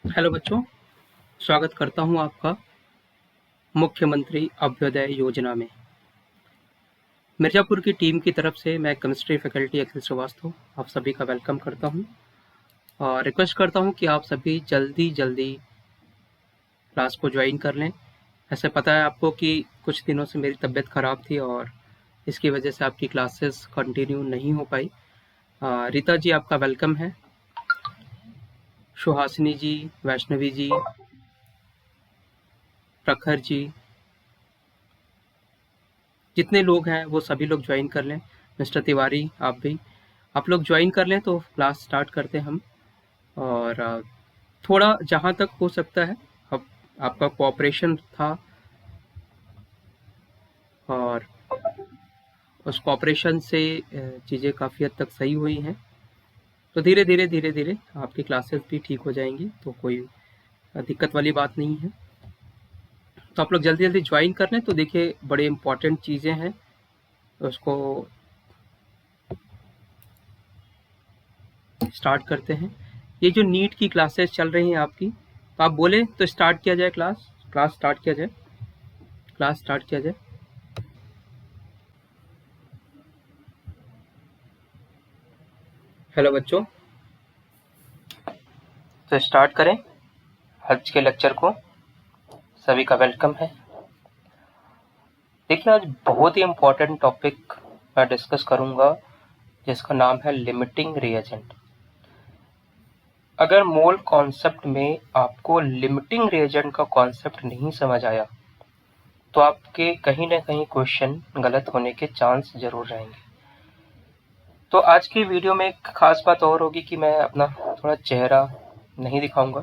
Hello बच्चों, स्वागत करता हूं आपका मुख्यमंत्री अभ्युदय योजना में। मिर्ज़ापुर की टीम की तरफ से मैं केमिस्ट्री फैकल्टी अखिल श्रीवास्तव आप सभी का वेलकम करता हूं और रिक्वेस्ट करता हूं कि आप सभी जल्दी क्लास को ज्वाइन कर लें। ऐसे पता है आपको कि कुछ दिनों से मेरी तबीयत ख़राब थी और इसकी वजह से आपकी क्लासेस कंटिन्यू नहीं हो पाई। रीता जी आपका वेलकम है, सुहासिनी जी, वैष्णवी जी, प्रखर जी, जितने लोग हैं वो सभी लोग ज्वाइन कर लें। मिस्टर तिवारी आप भी, आप लोग ज्वाइन कर लें तो क्लास स्टार्ट करते हैं हम। और थोड़ा जहाँ तक हो सकता है अब आपका कोऑपरेशन था और उस कोऑपरेशन से चीज़ें काफ़ी हद तक सही हुई हैं। तो धीरे धीरे आपकी क्लासेस भी ठीक हो जाएंगी, तो कोई दिक्कत वाली बात नहीं है। तो आप लोग जल्दी जल्दी ज्वाइन कर लें। तो देखिए बड़े इम्पॉर्टेंट चीज़ें हैं, उसको स्टार्ट करते हैं। ये जो नीट की क्लासेस चल रही हैं आपकी, तो आप बोले तो स्टार्ट किया जाए, क्लास स्टार्ट किया जाए, क्लास स्टार्ट किया जाए। हेलो बच्चों, तो स्टार्ट करें आज के लेक्चर को। सभी का वेलकम है। देखिए आज बहुत ही इम्पोर्टेंट टॉपिक मैं डिस्कस करूंगा जिसका नाम है लिमिटिंग रिएजेंट। अगर मोल कॉन्सेप्ट में आपको लिमिटिंग रिएजेंट का कॉन्सेप्ट नहीं समझ आया तो आपके कहीं ना कहीं क्वेश्चन गलत होने के चांस जरूर रहेंगे। तो आज की वीडियो में एक खास बात और होगी कि मैं अपना थोड़ा चेहरा नहीं दिखाऊंगा,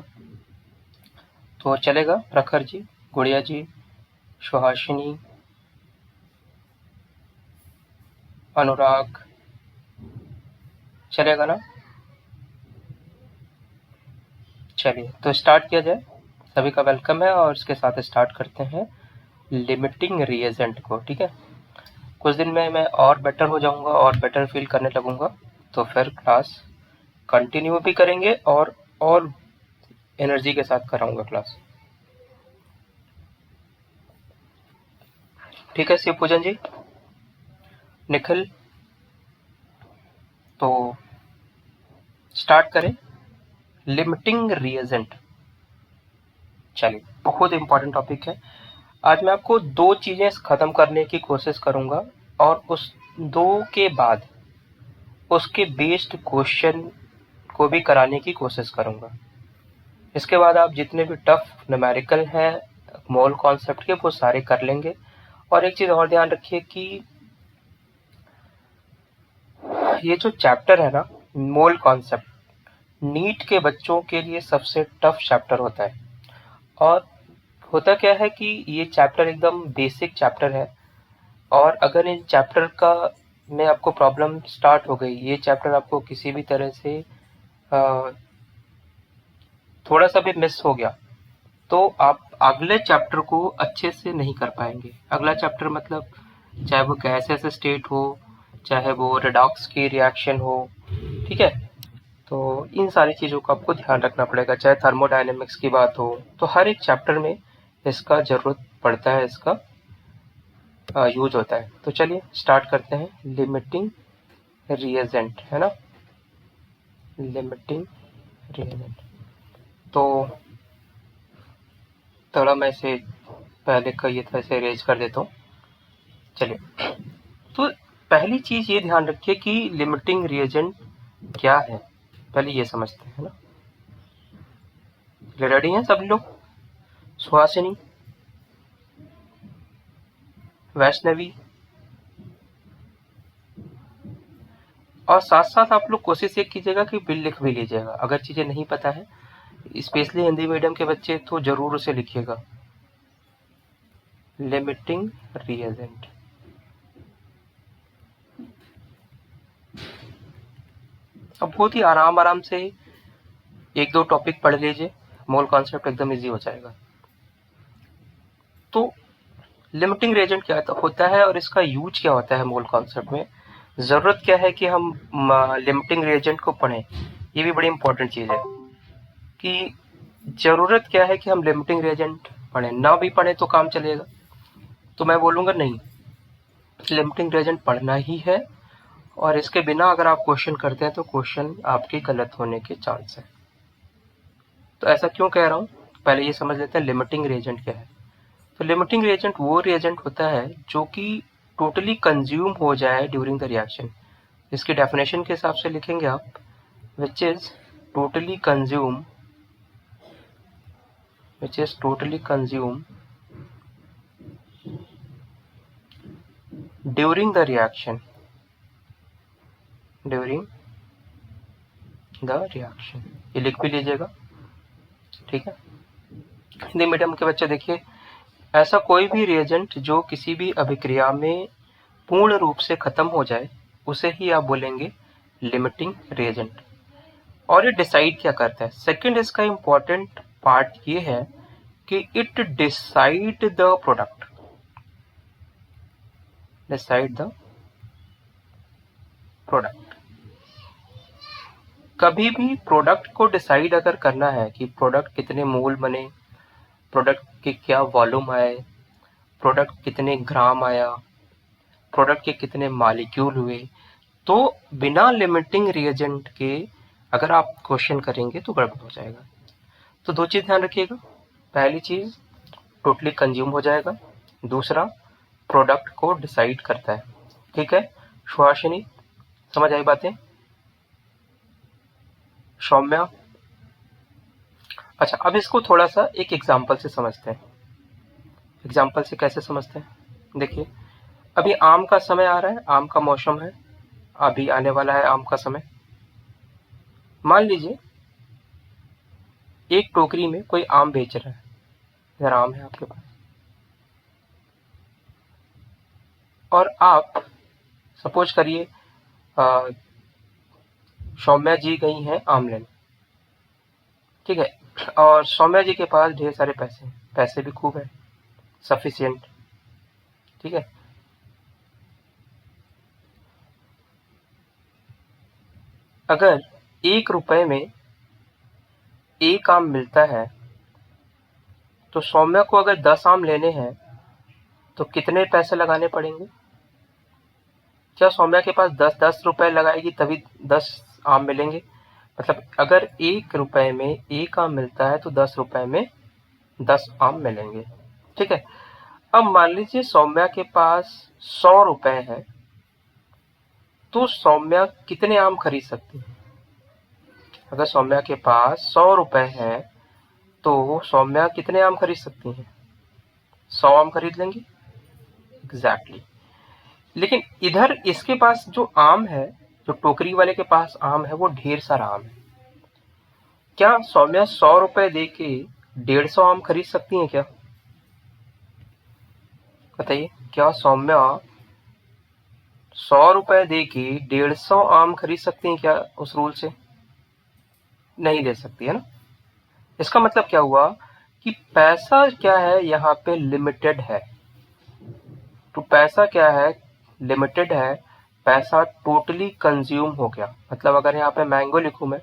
तो चलेगा। प्रखर जी, गुड़िया जी, सुहासिनी, अनुराग, चलेगा ना? चलिए तो स्टार्ट किया जाए। सभी का वेलकम है और इसके साथ स्टार्ट करते हैं लिमिटिंग रिएजेंट को। ठीक है, कुछ दिन में मैं और बेटर हो जाऊंगा और बेटर फील करने लगूंगा, तो फिर क्लास कंटिन्यू भी करेंगे और एनर्जी के साथ कराऊंगा क्लास। ठीक है शिव पूजन जी, निखिल, तो स्टार्ट करें लिमिटिंग रिएजेंट। चलिए, बहुत इंपॉर्टेंट टॉपिक है। आज मैं आपको दो चीजें खत्म करने की कोशिश करूंगा और उस दो के बाद उसके बेस्ड क्वेश्चन को भी कराने की कोशिश करूंगा। इसके बाद आप जितने भी टफ न्यूमेरिकल हैं मोल कॉन्सेप्ट के, वो सारे कर लेंगे। और एक चीज और ध्यान रखिए कि ये जो चैप्टर है ना, मोल कॉन्सेप्ट, नीट के बच्चों के लिए सबसे टफ चैप्टर होता है। और होता क्या है कि ये चैप्टर एकदम बेसिक चैप्टर है, और अगर इन चैप्टर का में आपको प्रॉब्लम स्टार्ट हो गई, ये चैप्टर आपको किसी भी तरह से थोड़ा सा भी मिस हो गया, तो आप अगले चैप्टर को अच्छे से नहीं कर पाएंगे। अगला चैप्टर मतलब चाहे वो गैसेस स्टेट हो, चाहे वो रेडॉक्स की रिएक्शन हो, ठीक है, तो इन सारी चीज़ों का आपको ध्यान रखना पड़ेगा। चाहे थर्मोडायनेमिक्स की बात हो, तो हर एक चैप्टर में इसका ज़रूरत पड़ता है, इसका यूज होता है। तो चलिए स्टार्ट करते हैं। लिमिटिंग रिएजेंट है ना, लिमिटिंग रिएजेंट। तो थोड़ा मैं इसे पहले का ये था, इसे अरेंज कर देता हूँ। चलिए, तो पहली चीज़ ये ध्यान रखिए कि लिमिटिंग रिएजेंट क्या है, पहले ये समझते हैं ना। रेडी हैं सभी लोग? सुहासिनी, वैष्णवी, और साथ साथ आप लोग कोशिश ये कीजिएगा कि बिल लिख भी लीजिएगा। अगर चीज़ें नहीं पता है, स्पेशली हिंदी मीडियम के बच्चे, तो जरूर उसे लिखिएगा। लिमिटिंग रिएजेंट, अब बहुत ही आराम से एक दो टॉपिक पढ़ लीजिए, मोल कॉन्सेप्ट एकदम इजी हो जाएगा। तो लिमिटिंग रिएजेंट क्या होता है और इसका यूज क्या होता है मोल कॉन्सेप्ट में, जरूरत क्या है कि हम लिमिटिंग रिएजेंट को पढ़ें, ये भी बड़ी इंपॉर्टेंट चीज़ है। कि जरूरत क्या है कि हम लिमिटिंग रिएजेंट पढ़ें, ना भी पढ़े तो काम चलेगा। तो मैं बोलूँगा नहीं, लिमिटिंग रिएजेंट पढ़ना ही है, और इसके बिना अगर आप क्वेश्चन करते हैं तो क्वेश्चन आपके गलत होने के चांस है। तो ऐसा क्यों कह रहा हूँ, पहले ये समझ लेते हैं लिमिटिंग रिएजेंट क्या है। तो लिमिटिंग रिएजेंट वो रिएजेंट होता है जो कि टोटली कंज्यूम हो जाए ड्यूरिंग द रिएक्शन। इसकी डेफिनेशन के हिसाब से लिखेंगे आप, which is totally consume during the reaction ये लिख भी लीजिएगा, ठीक है। हिंदी मीडियम के बच्चे देखिए, ऐसा कोई भी रिएजेंट जो किसी भी अभिक्रिया में पूर्ण रूप से खत्म हो जाए उसे ही आप बोलेंगे लिमिटिंग रिएजेंट। और ये डिसाइड क्या करता है, सेकंड इसका इंपॉर्टेंट पार्ट ये है कि इट डिसाइड द प्रोडक्ट, कभी भी प्रोडक्ट को डिसाइड अगर करना है कि प्रोडक्ट कितने मोल बने, प्रोडक्ट के क्या वॉल्यूम आए, प्रोडक्ट कितने ग्राम आया, प्रोडक्ट के कितने मॉलिक्यूल हुए, तो बिना लिमिटिंग रिएजेंट के अगर आप क्वेश्चन करेंगे तो गड़बड़ हो जाएगा। तो दो चीज ध्यान रखिएगा, पहली चीज टोटली कंज्यूम हो जाएगा, दूसरा प्रोडक्ट को डिसाइड करता है, ठीक है। सुहासिनी, समझ आई बातें? सौम्या, अच्छा अब इसको थोड़ा सा एक एग्जाम्पल से समझते हैं। एग्जाम्पल से कैसे समझते हैं, देखिए अभी आम का समय आ रहा है, आम का मौसम है, अभी आने वाला है आम का समय। मान लीजिए एक टोकरी में कोई आम बेच रहा है, इधर आम है आपके पास, और आप सपोज करिए सौम्या जी गई हैं आम लेने, ठीक है, और सौम्या जी के पास ढेर सारे पैसे हैं, पैसे भी खूब है, सफिशिएंट, ठीक है। अगर 1 रुपए में 1 आम मिलता है तो सौम्या को अगर 10 आम लेने हैं तो कितने पैसे लगाने पड़ेंगे? क्या सौम्या के पास 10 रुपए लगाएगी तभी 10 आम मिलेंगे? मतलब अगर 1 रुपए में 1 आम मिलता है तो 10 रुपए में 10 आम मिलेंगे, ठीक है। अब मान लीजिए सौम्या के पास 100 रुपए है, तो सौम्या कितने आम खरीद सकती है? अगर सौम्या के पास 100 रुपए है तो सौम्या कितने आम खरीद सकती हैं? 100 आम खरीद लेंगी, एग्जैक्टली। लेकिन इधर इसके पास जो आम है, जो टोकरी वाले के पास आम है, वो ढेर सारा आम है। क्या सौम्या 100 रुपए दे के 150 आम खरीद सकती हैं क्या? बताइए, क्या सौम्या 100 रुपए दे के 150 आम खरीद सकती हैं क्या उस रूल से? नहीं दे सकती है ना। इसका मतलब क्या हुआ कि पैसा क्या है यहाँ पे, लिमिटेड है। तो पैसा क्या है, लिमिटेड है, पैसा टोटली कंज्यूम हो गया। मतलब अगर यहाँ पे मैंगो लिखूं, मैं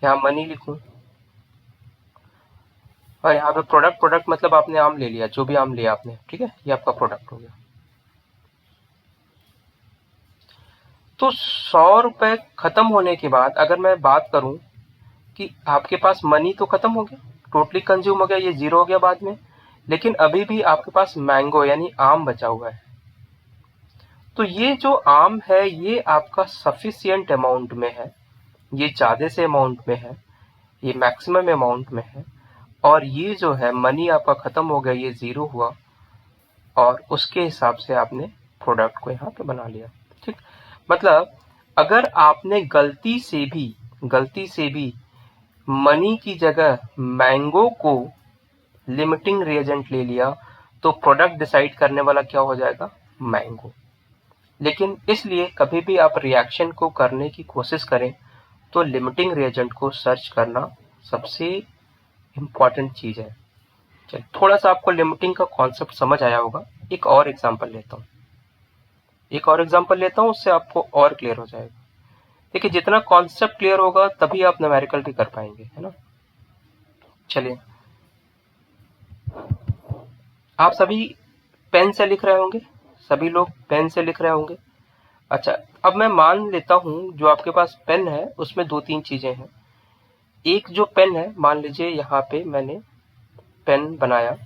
यहाँ मनी लिखूं, और यहाँ पे प्रोडक्ट मतलब आपने आम ले लिया, जो भी आम लिया आपने, ठीक है, ये आपका प्रोडक्ट हो गया। तो 100 रुपए खत्म होने के बाद अगर मैं बात करूं कि आपके पास मनी तो खत्म हो गया, टोटली कंज्यूम हो गया, ये जीरो हो गया बाद में, लेकिन अभी भी आपके पास मैंगो यानी आम बचा हुआ है। तो ये जो आम है ये आपका सफिशिएंट अमाउंट में है, ये ज्यादा से अमाउंट में है, ये मैक्सिमम अमाउंट में है, और ये जो है मनी आपका खत्म हो गया, ये जीरो हुआ, और उसके हिसाब से आपने प्रोडक्ट को यहाँ पे बना लिया, ठीक। मतलब अगर आपने गलती से भी मनी की जगह मैंगो को लिमिटिंग रिएजेंट ले लिया तो प्रोडक्ट डिसाइड करने वाला क्या हो जाएगा, मैंगो। लेकिन इसलिए कभी भी आप रिएक्शन को करने की कोशिश करें तो लिमिटिंग रिएजेंट को सर्च करना सबसे इम्पॉर्टेंट चीज है। चलिए, थोड़ा सा आपको लिमिटिंग का कॉन्सेप्ट समझ आया होगा। एक और एग्जांपल लेता हूँ, उससे आपको और क्लियर हो जाएगा। देखिए जितना कॉन्सेप्ट क्लियर होगा तभी आप न्यूमेरिकल भी कर पाएंगे, है ना। चलिए, आप सभी पेन से लिख रहे होंगे, सभी लोग पेन से लिख रहे होंगे। अच्छा, अब मैं मान लेता हूं जो आपके पास पेन है उसमें दो तीन चीजें हैं। एक जो पेन है, मान लीजिए यहाँ पे मैंने पेन बनाया,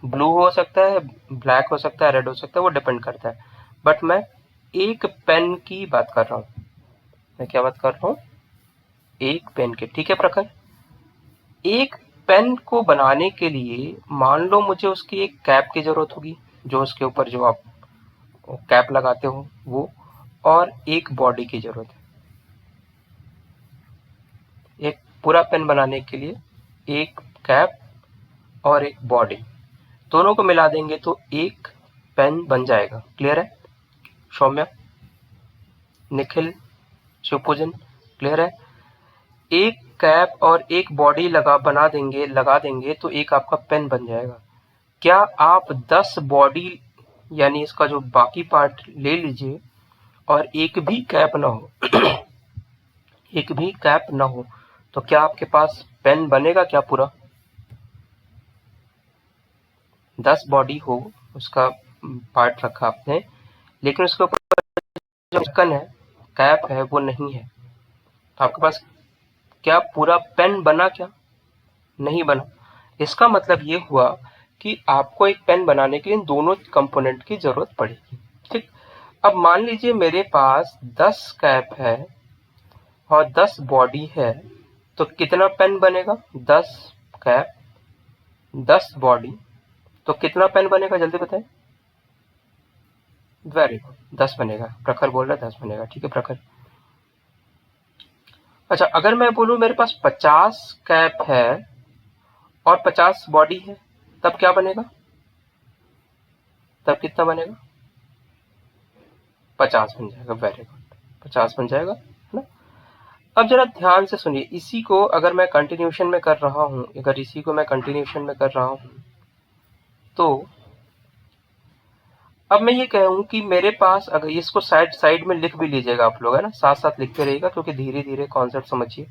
ब्लू हो सकता है, ब्लैक हो सकता है, रेड हो सकता है, वो डिपेंड करता है। बट मैं एक पेन की बात कर रहा हूँ। मैं क्या बात कर रहा हूँ? एक पेन की। ठीक है प्रखर, एक पेन को बनाने के लिए मान लो मुझे उसकी एक कैप की जरूरत होगी, जो उसके ऊपर जो आप कैप लगाते हो वो, और एक बॉडी की जरूरत है। एक पूरा पेन बनाने के लिए एक कैप और एक बॉडी, दोनों को मिला देंगे तो एक पेन बन जाएगा। क्लियर है सौम्या, निखिल, शिवपूजन, क्लियर है? एक कैप और एक बॉडी लगा देंगे तो एक आपका पेन बन जाएगा। क्या आप 10 बॉडी यानी इसका जो बाकी पार्ट ले लीजिए और एक भी कैप ना हो एक भी कैप ना हो तो क्या आपके पास पेन बनेगा क्या पूरा? 10 बॉडी हो, उसका पार्ट रखा आपने, लेकिन उसके ऊपर जो ढक्कन है, कैप है, वो नहीं है, तो आपके पास क्या पूरा पेन बना क्या? नहीं बना। इसका मतलब ये हुआ कि आपको एक पेन बनाने के लिए इन दोनों कंपोनेंट की जरूरत पड़ेगी। ठीक, अब मान लीजिए मेरे पास 10 कैप है और 10 बॉडी है, तो कितना पेन बनेगा? 10 कैप 10 बॉडी, तो कितना पेन बनेगा जल्दी बताएं। वेरी गुड, 10 बनेगा। प्रखर बोल रहा है 10 बनेगा। ठीक है प्रखर। अच्छा, अगर मैं बोलूं मेरे पास 50 कैप है और 50 बॉडी है, तब क्या बनेगा? तब कितना बनेगा? 50 बन जाएगा। वेरी गुड, 50 बन जाएगा, है ना। अब जरा ध्यान से सुनिए, इसी को अगर मैं कंटिन्यूशन में कर रहा हूं, तो अब मैं ये कहूं कि मेरे पास, अगर इसको साइड साइड में लिख भी लीजिएगा आप लोग, है ना, साथ साथ लिखते रहिएगा क्योंकि धीरे धीरे कॉन्सेप्ट समझिए।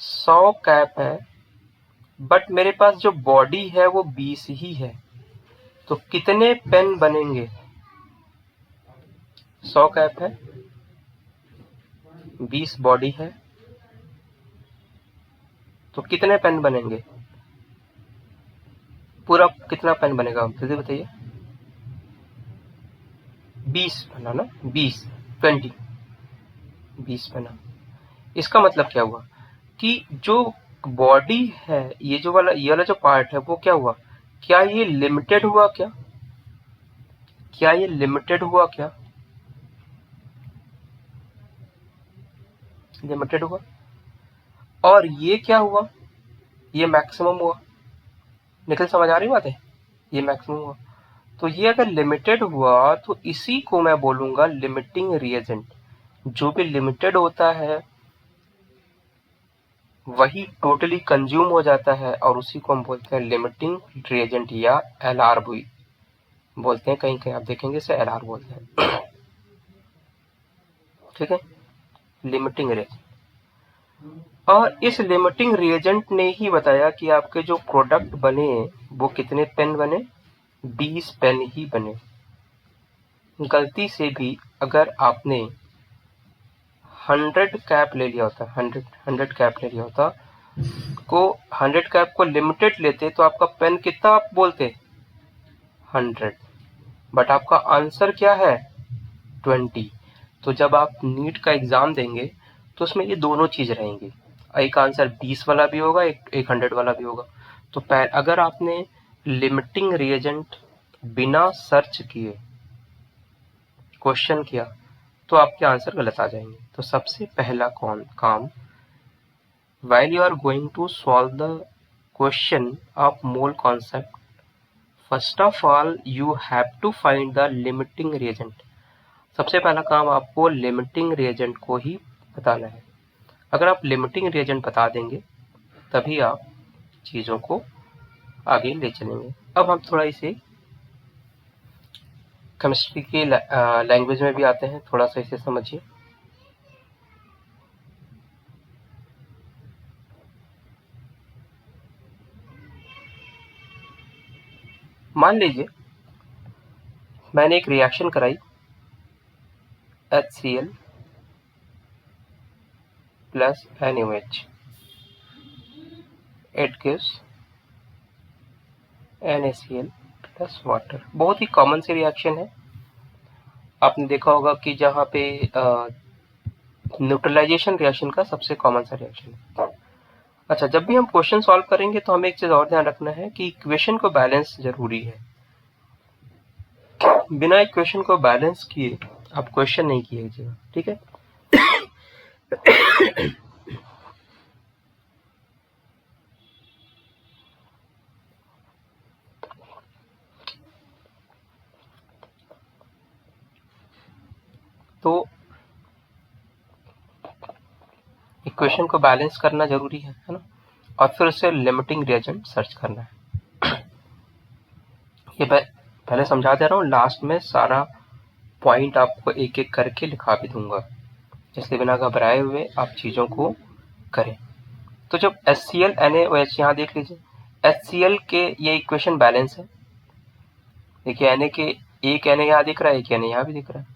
100 कैप है बट मेरे पास जो बॉडी है वो 20 ही है, तो कितने पेन बनेंगे? 100 कैप है, 20 बॉडी है, तो कितने पेन बनेंगे? पूरा कितना पेन बनेगा जल्दी बताइए। 20 बना ना, 20 बना। इसका मतलब क्या हुआ कि जो बॉडी है, ये वाला जो पार्ट है वो क्या हुआ? क्या ये लिमिटेड हुआ क्या? लिमिटेड हुआ। और ये क्या हुआ? ये मैक्सिमम हुआ। निखिल समझ आ रही बात है? ये मैक्सिमम हुआ। तो ये अगर लिमिटेड हुआ तो इसी को मैं बोलूंगा लिमिटिंग रिएजेंट। जो भी लिमिटेड होता है वही टोटली कंज्यूम हो जाता है और उसी को हम बोलते हैं लिमिटिंग रिएजेंट या एलआर भी बोलते हैं। कहीं कहीं आप देखेंगे इसे एलआर बोलते हैं। ठीक है, लिमिटिंग रिएजेंट। और इस लिमिटिंग रिएजेंट ने ही बताया कि आपके जो प्रोडक्ट बने वो कितने पेन बने? 20 पेन ही बने। गलती से भी अगर आपने 100 कैप ले लिया होता, 100 कैप ले लिया होता को 100 कैप को लिमिटेड लेते तो आपका पेन कितना आप बोलते? 100। बट आपका आंसर क्या है? 20। तो जब आप नीट का एग्जाम देंगे तो उसमें ये दोनों चीज रहेंगी, एक आंसर 20 वाला भी होगा, एक 100 वाला भी होगा। तो अगर आपने लिमिटिंग रिएजेंट बिना सर्च किए क्वेश्चन किया तो आपके आंसर गलत आ जाएंगे। तो सबसे पहला काम, while you are going to solve the question of mole concept, first of all you have to find the limiting reagent। सबसे पहला काम आपको लिमिटिंग रिएजेंट को ही बताना है। अगर आप लिमिटिंग रिएजेंट बता देंगे तभी आप चीजों को आगे ले चलेंगे। अब हम थोड़ा इसे केमिस्ट्री की लैंग्वेज में भी आते हैं, थोड़ा सा इसे समझिए। मान लीजिए मैंने एक रिएक्शन कराई HCl plus NaOH, it gives NaCl plus water. बहुत ही कॉमन सी रिएक्शन है। आपने देखा होगा कि जहाँ पे न्यूट्रलाइजेशन रिएक्शन का सबसे कॉमन सा रिएक्शन है। अच्छा, जब भी हम क्वेश्चन सॉल्व करेंगे तो हमें एक चीज और ध्यान रखना है कि इक्वेशन को बैलेंस जरूरी है। बिना इक्वेशन को बैलेंस किए आप क्वेश्चन नहीं कीजिएगा, ठीक है। तो इक्वेशन को बैलेंस करना जरूरी है ना, और फिर उससे लिमिटिंग रिएजेंट सर्च करना है। ये पहले समझा दे रहा हूँ, लास्ट में सारा पॉइंट आपको एक एक करके लिखा भी दूंगा, इसलिए बिना घबराए हुए आप चीजों को करें। तो जब HCl NaOH, यहाँ देख लीजिए HCl के ये इक्वेशन बैलेंस है। देखिए Na के एक Na यहाँ दिख रहा है, एक Na यहाँ भी दिख रहा है,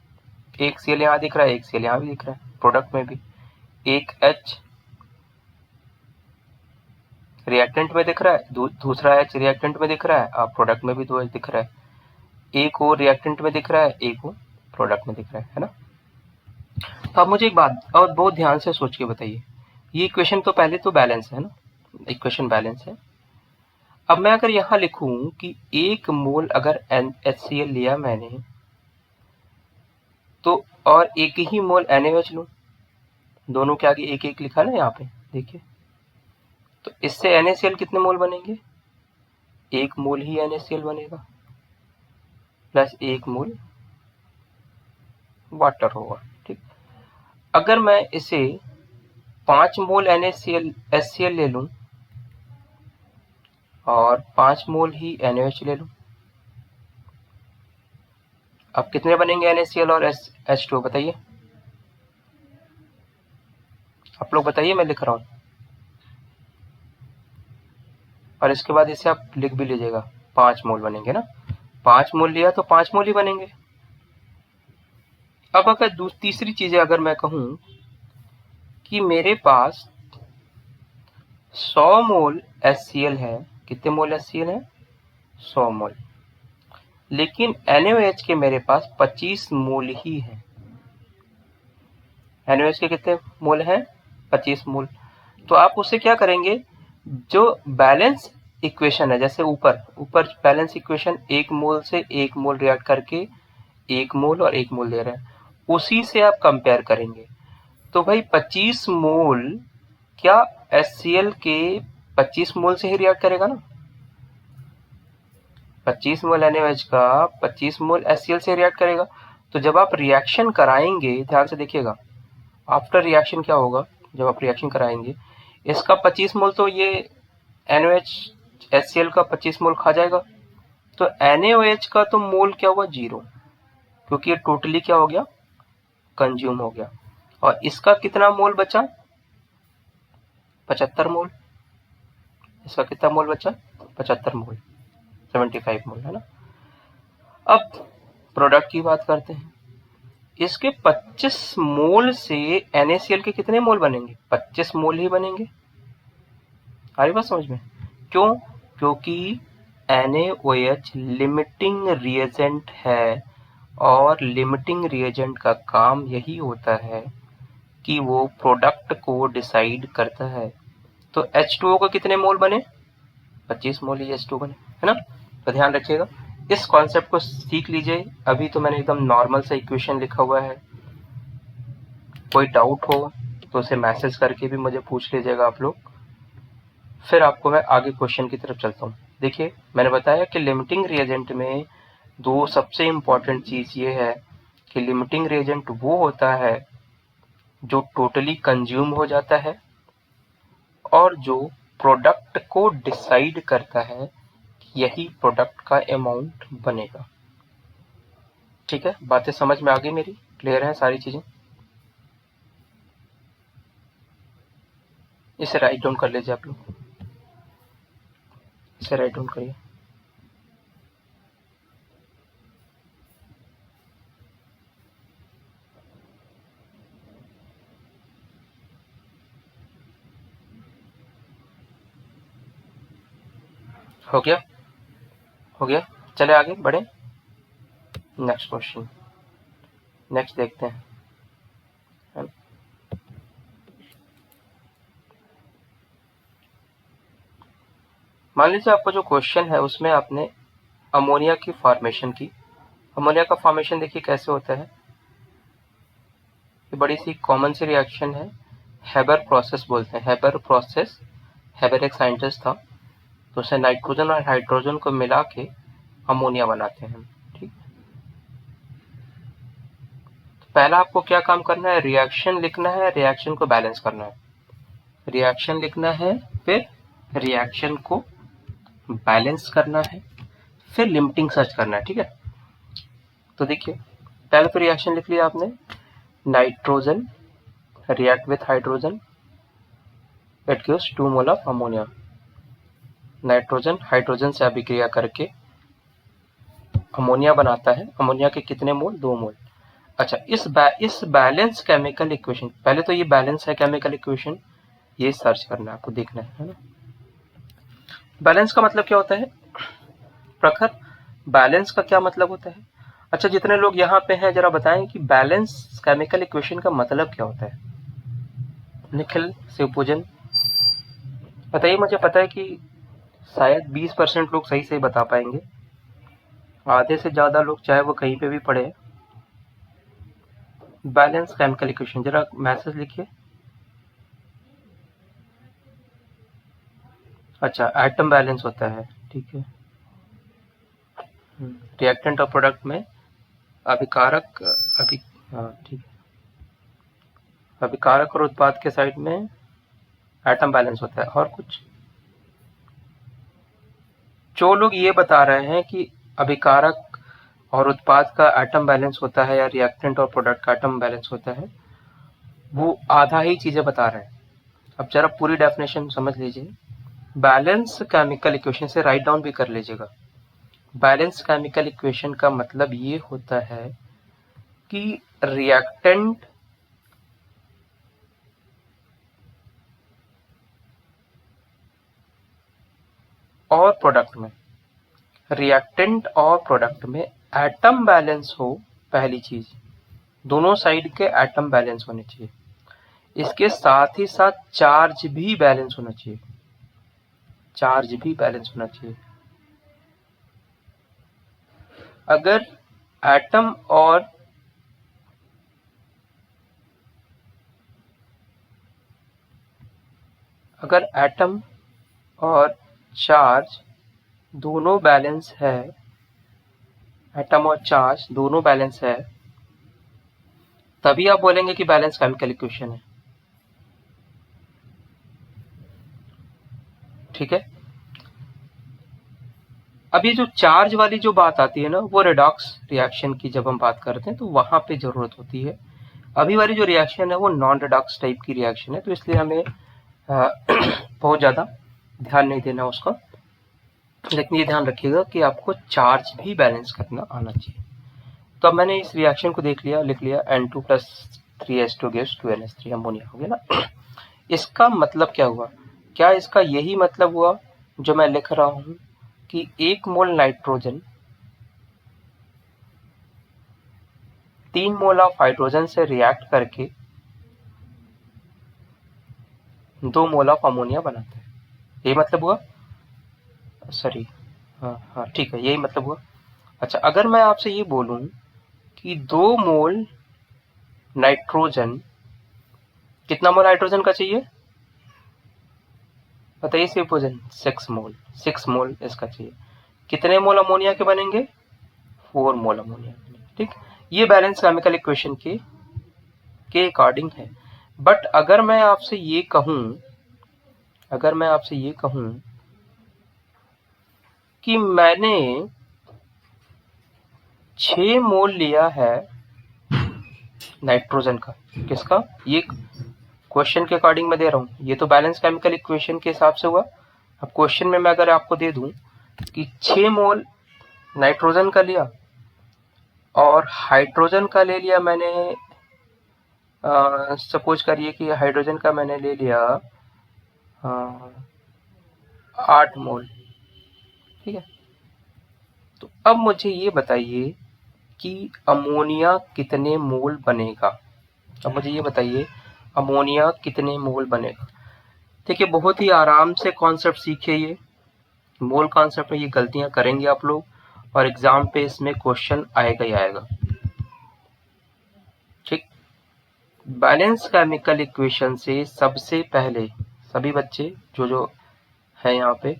एक Cl यहाँ दिख रहा है, एक Cl यहाँ भी दिख रहा है, प्रोडक्ट में भी एक H रिएक्टेंट में दिख रहा है, दूसरा H रिएक्टेंट में दिख रहा है, आप प्रोडक्ट में भी 2H दिख रहा है, एक और रिएक्टेंट में दिख रहा है, एक और प्रोडक्ट में दिख रहा है ना। तो आप मुझे एक बात और बहुत ध्यान से सोच के बताइए, ये इक्वेशन तो पहले तो बैलेंस है ना, इक्वेशन बैलेंस है। अब मैं अगर यहाँ लिखूं कि 1 मोल अगर HCl लिया मैंने तो और 1 ही मोल NaOH लूं, दोनों के आगे 1 1 लिखा ना यहाँ पे, देखिए तो इससे NaCl कितने मोल बनेंगे, 1 मोल ही NaCl बनेगा प्लस 1 मोल वाटर होगा, ठीक। अगर मैं इसे 5 मोल HCl ले लूं और 5 मोल ही NaOH ले लूं, अब कितने बनेंगे NaCl और H2O बताइए, आप लोग बताइए, मैं लिख रहा हूं और इसके बाद इसे आप लिख भी लीजिएगा, 5 मोल बनेंगे ना, 5 मोल लिया तो 5 मोल ही बनेंगे। अब अगर तीसरी चीज अगर मैं कहूं कि मेरे पास 100 मोल HCl है, कितने मोल HCl है, 100 मोल, लेकिन NaOH के मेरे पास 25 मोल ही है। NaOH के कितने मोल हैं, 25 मोल। तो आप उससे क्या करेंगे, जो बैलेंस इक्वेशन है, जैसे ऊपर बैलेंस इक्वेशन 1 मोल से 1 मोल रिएक्ट करके 1 मोल और 1 मोल दे रहे हैं, उसी से आप कंपेयर करेंगे। तो भाई 25 मोल क्या HCl के 25 मोल से ही रिएक्ट करेगा ना, 25 मोल NaOH का 25 मोल HCl से रिएक्ट करेगा। तो जब आप रिएक्शन कराएंगे, ध्यान से देखिएगा, आफ्टर रिएक्शन क्या होगा, जब आप रिएक्शन कराएंगे इसका 25 मोल तो ये NaOH HCl का 25 मोल खा जाएगा, तो NaOH का तो मोल क्या हुआ, 0, क्योंकि ये टोटली क्या हो गया, कंज्यूम हो गया। और इसका कितना मोल बचा, 75 मोल, इसका कितना मोल बचा, 75 मोल, 75 मोल है ना। अब प्रोडक्ट की बात करते हैं, इसके 25 मोल से NaCl के कितने मोल बनेंगे, 25 मोल ही बनेंगे। आ रही बात समझ में, क्यों, क्योंकि NaOH लिमिटिंग रिएजेंट है और लिमिटिंग रिएजेंट का काम यही होता है कि वो प्रोडक्ट को डिसाइड करता है। तो H2O को कितने मोल बने, 25 मोल ही H2O बने, है ना। तो ध्यान रखिएगा, इस कॉन्सेप्ट को सीख लीजिए। अभी तो मैंने एकदम नॉर्मल सा इक्वेशन लिखा हुआ है, कोई डाउट हो तो उसे मैसेज करके भी मुझे पूछ लीजिएगा आप लोग, फिर आपको मैं आगे क्वेश्चन की तरफ चलता हूँ। देखिए मैंने बताया कि लिमिटिंग रिएजेंट में दो सबसे इम्पॉर्टेंट चीज ये है कि लिमिटिंग रिएजेंट वो होता है जो टोटली कंज्यूम हो जाता है और जो प्रोडक्ट को डिसाइड करता है कि यही प्रोडक्ट का अमाउंट बनेगा। ठीक है, बातें समझ में आ गई मेरी, क्लियर है सारी चीजें। इसे राइट डाउन कर लीजिए आप लोग, इसे राइट डाउन करिए। हो गया, हो गया। चले आगे बढ़े, नेक्स्ट क्वेश्चन, नेक्स्ट देखते हैं, है ना? मान लीजिए आपको जो क्वेश्चन है उसमें आपने अमोनिया की फॉर्मेशन की। अमोनिया का फॉर्मेशन देखिए कैसे होता है, ये बड़ी सी कॉमन सी रिएक्शन है, हेबर प्रोसेस बोलते हैं, हेबर प्रोसेस। हेबर एक साइंटिस्ट था, तो उसे नाइट्रोजन और हाइड्रोजन को मिला के अमोनिया बनाते हैं, ठीक। तो पहला आपको क्या काम करना है, रिएक्शन लिखना है, रिएक्शन को बैलेंस करना है। रिएक्शन लिखना है, फिर रिएक्शन को बैलेंस करना है, फिर लिमिटिंग सर्च करना है, ठीक है। तो देखिए पहले तो रिएक्शन लिख लिया आपने, nitrogen react with hydrogen, it gives 2 mole of ammonia. Nitrogen hydrogen से अभिक्रिया करके अमोनिया बनाता है। अमोनिया के कितने मोल, 2 मोल। अच्छा, इस बैलेंस केमिकल इक्वेशन, पहले तो ये बैलेंस है केमिकल इक्वेशन, ये सर्च करना है आपको, देखना है ना। बैलेंस का मतलब क्या होता है प्रखर, बैलेंस का क्या मतलब होता है? अच्छा, जितने लोग यहाँ पे हैं जरा बताएं कि बैलेंस केमिकल इक्वेशन का मतलब क्या होता है। निखिल, शिवपूजन बताइए। मुझे पता है कि शायद 20% लोग सही से बता पाएंगे, आधे से ज्यादा लोग चाहे वो कहीं पे भी पढ़े। बैलेंस केमिकल इक्वेशन, जरा मैसेज लिखिए। अच्छा, एटम बैलेंस होता है, ठीक है। रिएक्टेंट और प्रोडक्ट में अभिकारक, हाँ ठीक है, अभिकारक और उत्पाद के साइड में एटम बैलेंस होता है। और कुछ जो लोग ये बता रहे हैं कि अभिकारक और उत्पाद का एटम बैलेंस होता है या रिएक्टेंट और प्रोडक्ट का एटम बैलेंस होता है, वो आधा ही चीजें बता रहे हैं। अब जरा पूरी डेफिनेशन समझ लीजिए। बैलेंस केमिकल इक्वेशन से राइट डाउन भी कर लीजिएगा। बैलेंस केमिकल इक्वेशन का मतलब ये होता है कि रिएक्टेंट और प्रोडक्ट में, रिएक्टेंट और प्रोडक्ट में एटम बैलेंस हो, पहली चीज, दोनों साइड के एटम बैलेंस होने चाहिए। इसके साथ ही साथ चार्ज भी बैलेंस होना चाहिए, चार्ज भी बैलेंस होना चाहिए। अगर एटम और चार्ज दोनों बैलेंस है, एटम और चार्ज दोनों बैलेंस है, तभी आप बोलेंगे कि बैलेंस केमिकल इक्वेशन है, ठीक है। अब ये जो चार्ज वाली जो बात आती है ना, वो रेडॉक्स रिएक्शन की जब हम बात करते हैं तो वहां पे जरूरत होती है। अभी वाली जो रिएक्शन है वो नॉन रेडॉक्स टाइप की रिएक्शन है, तो इसलिए हमें बहुत ज्यादा ध्यान नहीं देना उसका, लेकिन ये ध्यान रखिएगा कि आपको चार्ज भी बैलेंस करना आना चाहिए। तो अब मैंने इस रिएक्शन को देख लिया, लिख लिया, N2 + 3H2 gives 2NH3, ammonia हो गया ना। इसका मतलब क्या हुआ, क्या इसका यही मतलब हुआ जो मैं लिख रहा हूं कि 1 mole nitrogen 3 mole of hydrogen से रिएक्ट करके 2 मोल ऑफ अमोनिया बनाता है, यही मतलब हुआ? सॉरी, हाँ हाँ ठीक है, यही मतलब हुआ। अच्छा, अगर मैं आपसे ये बोलूं कि 2 मोल नाइट्रोजन, कितना मोल हाइड्रोजन का चाहिए बताइए शिवपूजन? 6 मोल, 6 मोल इसका चाहिए। कितने मोल अमोनिया के बनेंगे? 4 मोल अमोनिया, ठीक। ये बैलेंस केमिकल इक्वेशन के अकॉर्डिंग है। बट अगर मैं आपसे ये कहूं कि मैंने 6 मोल लिया है नाइट्रोजन का, किसका, ये क्वेश्चन के अकॉर्डिंग मैं दे रहा हूं, ये तो बैलेंस केमिकल इक्वेशन के हिसाब से हुआ। अब क्वेश्चन में मैं अगर आपको दे दूं कि 6 मोल नाइट्रोजन का लिया और हाइड्रोजन का ले लिया मैंने, सपोज करिए कि हाइड्रोजन का मैंने ले लिया 8 मोल, ठीक है। तो अब मुझे ये बताइए कि अमोनिया कितने मोल बनेगा। अब मुझे ये बताइए अमोनिया कितने मोल बनेगा। देखिए बहुत ही आराम से कॉन्सेप्ट सीखिए, ये मोल कॉन्सेप्ट में ये गलतियां करेंगे आप लोग, और एग्जाम पे इसमें क्वेश्चन आएगा ही आएगा। ठीक, बैलेंस केमिकल इक्वेशन से सबसे पहले सभी बच्चे जो है यहाँ पे,